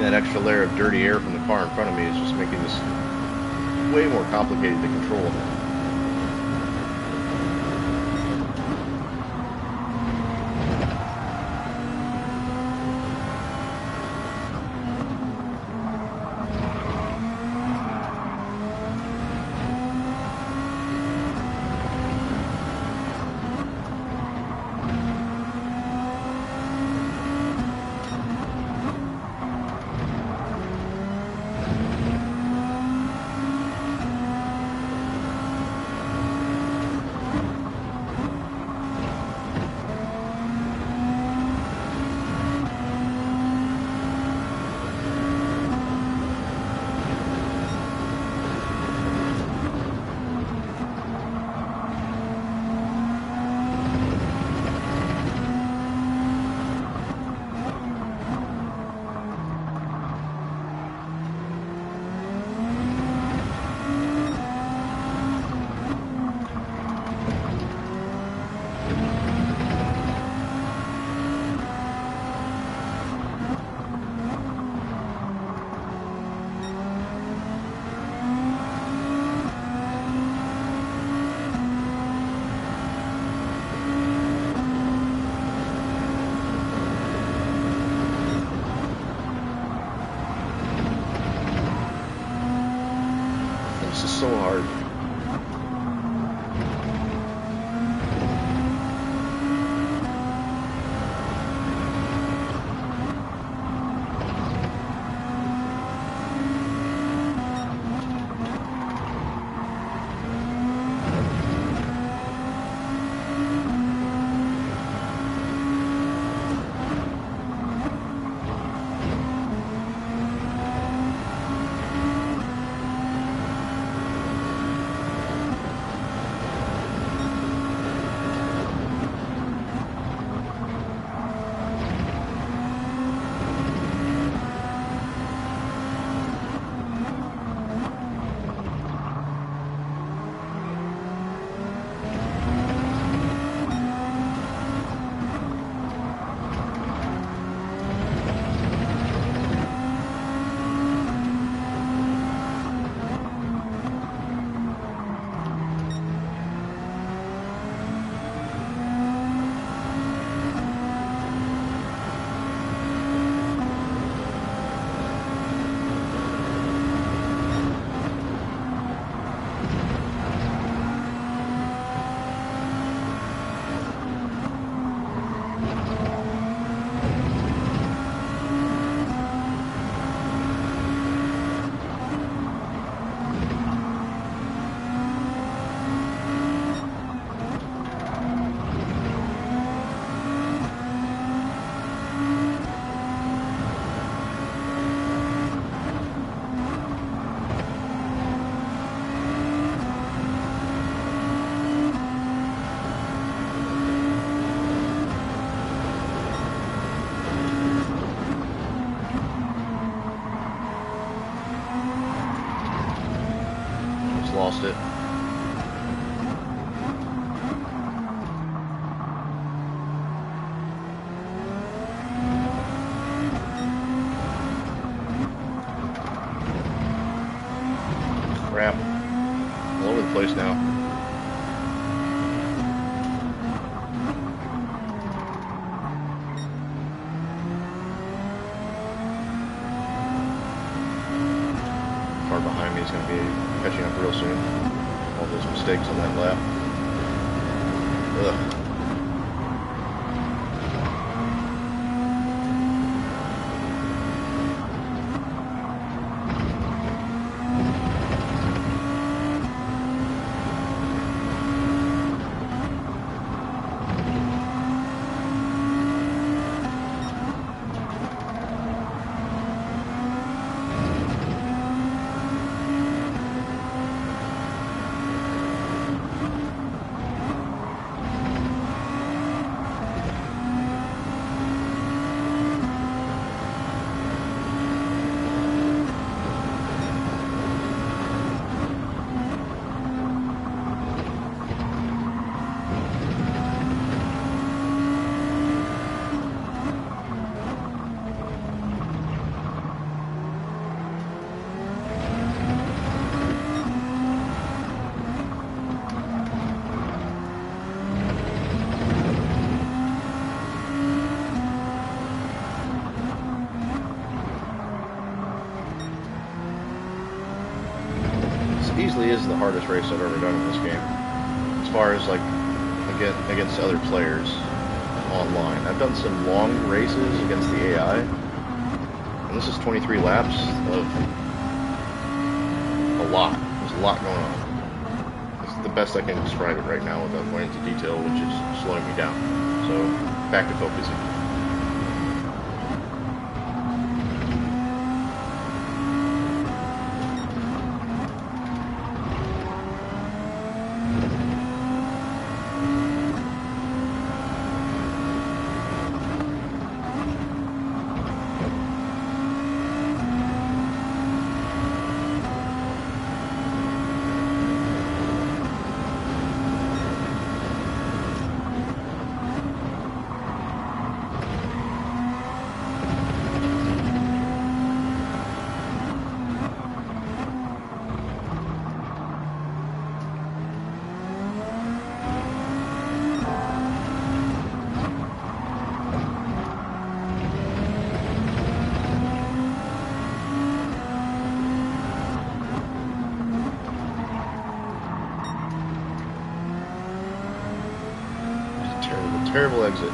that extra layer of dirty air from the car in front of me is just making this way more complicated to control. This is so hard. Lost it. Crap. All over the place now. Car behind me is going to be catching up real soon. All those mistakes on that lap. Ugh. easily is the hardest race I've ever done in this game. As far as like against other players online. I've done some long races against the AI, and this is 23 laps of a lot. There's a lot going on. It's the best I can describe it right now without going into detail, which is slowing me down. So, back to focusing. Terrible exit.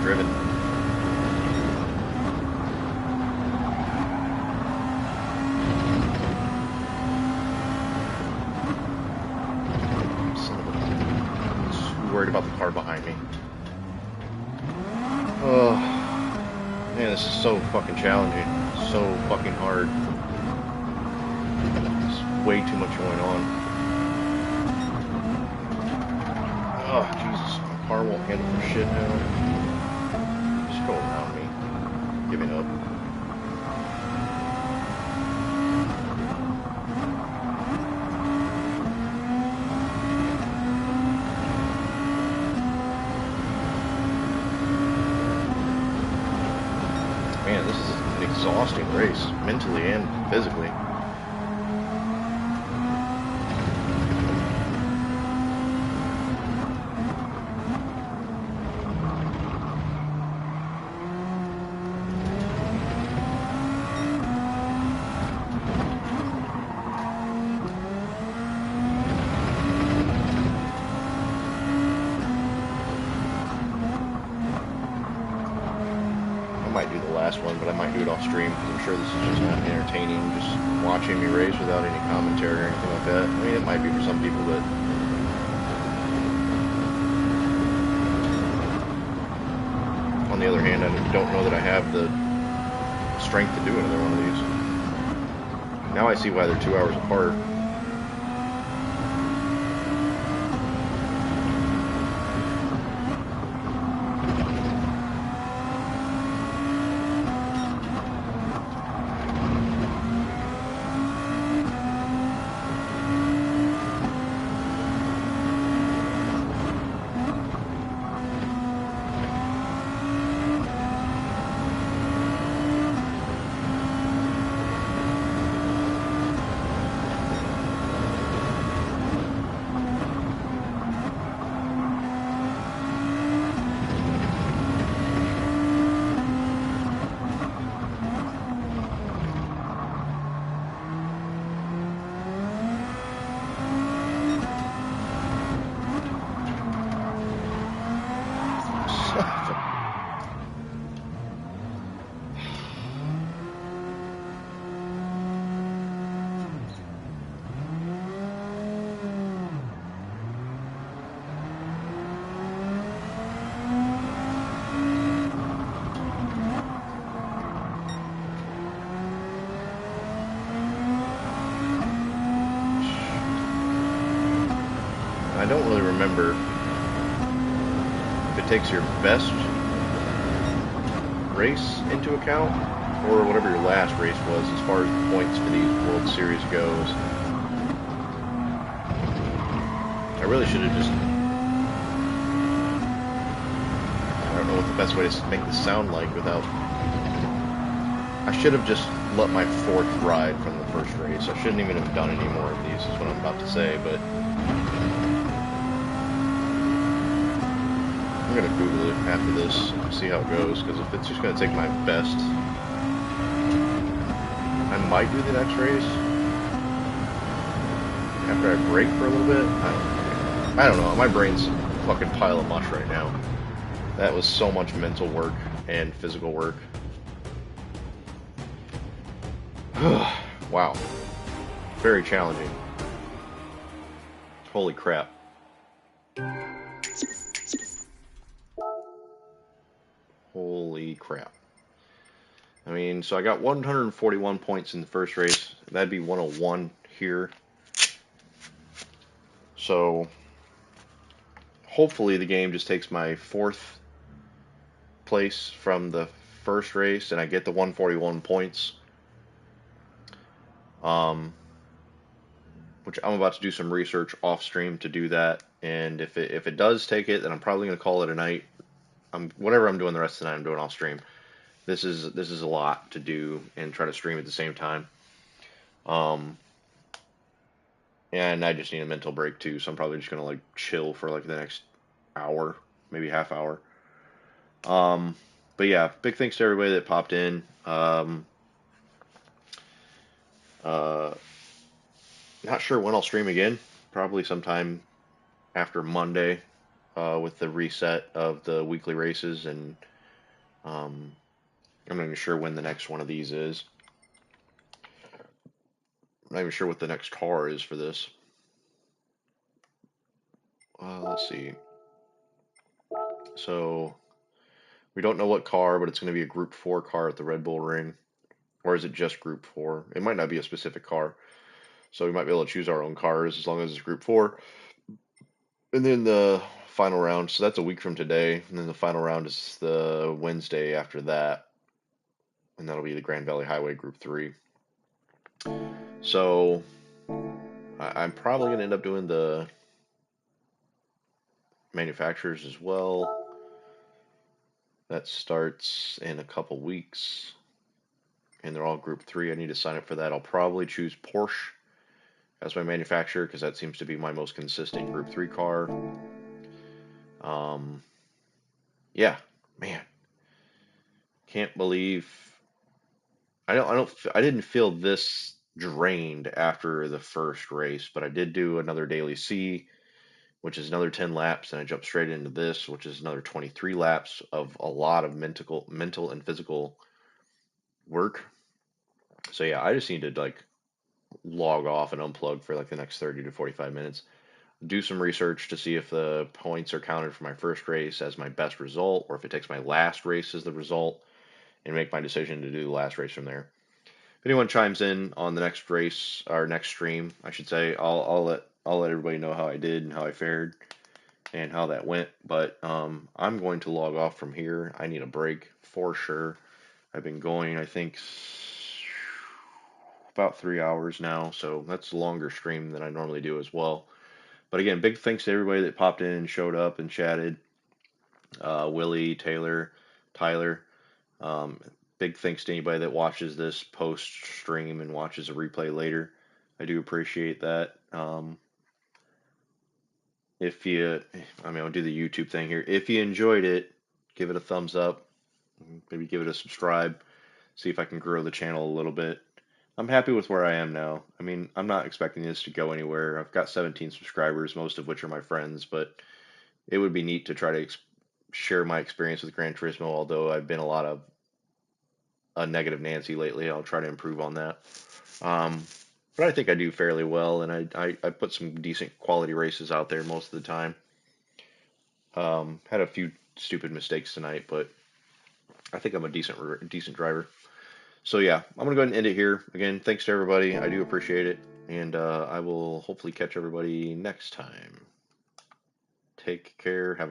Driven. I'm worried about the car behind me. Oh, man, this is so fucking challenging. So fucking hard. There's way too much going on. Oh, Jesus, my car won't handle for shit now. Go around me, giving up. Man, this is an exhausting race, mentally and physically. I might do the last one, but I might do it off stream because I'm sure this is just not entertaining, just watching me race without any commentary or anything like that. I mean, it might be for some people, but on the other hand, I don't know that I have the strength to do another one of these. Now I see why they're 2 hours apart. I don't really remember if it takes your best race into account or whatever your last race was as far as the points for these World Series goes. I really should have just... I don't know what the best way to make this sound like without... I should have just let my fourth ride from the first race. I shouldn't even have done any more of these, is what I'm about to say, but... I'm going to Google it after this, see how it goes, because if it's just going to take my best, I might do the next race after I break for a little bit. I don't know, my brain's a fucking pile of mush right now. That was so much mental work and physical work. Wow. Very challenging. Holy crap. Holy crap. I mean, so I got 141 points in the first race. That'd be 101 here. So, hopefully the game just takes my fourth place from the first race and I get the 141 points. Which I'm about to do some research off stream to do that. And if it does take it, then I'm probably going to call it a night. Whatever I'm doing the rest of the night, I'm doing off stream. This is a lot to do and try to stream at the same time. And I just need a mental break too, so I'm probably just gonna like chill for like the next hour, maybe half hour. But yeah, big thanks to everybody that popped in. Not sure when I'll stream again. Probably sometime after Monday, with the reset of the weekly races, and I'm not even sure when the next one of these is. I'm not even sure what the next car is for this. Let's see. So, we don't know what car, but it's going to be a Group 4 car at the Red Bull Ring. Or is it just Group 4? It might not be a specific car. So we might be able to choose our own cars as long as it's Group 4. And then the final round, so that's a week from today. And then the final round is the Wednesday after that. And that'll be the Grand Valley Highway Group 3. So I'm probably going to end up doing the manufacturers as well. That starts in a couple weeks. and they're all Group 3. I need to sign up for that. I'll probably choose Porsche as my manufacturer because that seems to be my most consistent Group 3 car. Yeah, man, can't believe I didn't feel this drained after the first race, but I did do another daily C, which is another 10 laps, and I jumped straight into this, which is another 23 laps of a lot of mental and physical work. So yeah, I just need to like log off and unplug for like the next 30 to 45 minutes. Do some research to see if the points are counted for my first race as my best result, or if it takes my last race as the result, and make my decision to do the last race from there. If anyone chimes in on the next race or next stream, I should say, I'll let everybody know how I did and how I fared and how that went. But I'm going to log off from here. I need a break for sure. I've been going, I think, about 3 hours now, so that's a longer stream than I normally do as well. But again, big thanks to everybody that popped in and showed up and chatted. Willie, Taylor, Tyler. Um, Big thanks to anybody that watches this post stream and watches a replay later. I do appreciate that. If you, I mean, I'll do the YouTube thing here. If you enjoyed it, give it a thumbs up. Maybe give it a subscribe. See if I can grow the channel a little bit. I'm happy with where I am now. I mean, I'm not expecting this to go anywhere. I've got 17 subscribers, most of which are my friends, but it would be neat to try to share my experience with Gran Turismo, although I've been a lot of a negative Nancy lately. I'll try to improve on that. But I think I do fairly well, and I put some decent quality races out there most of the time. Had a few stupid mistakes tonight, but I think I'm a decent driver. So yeah, I'm gonna go ahead and end it here. Again, thanks to everybody. I do appreciate it, and I will hopefully catch everybody next time. Take care. Have a great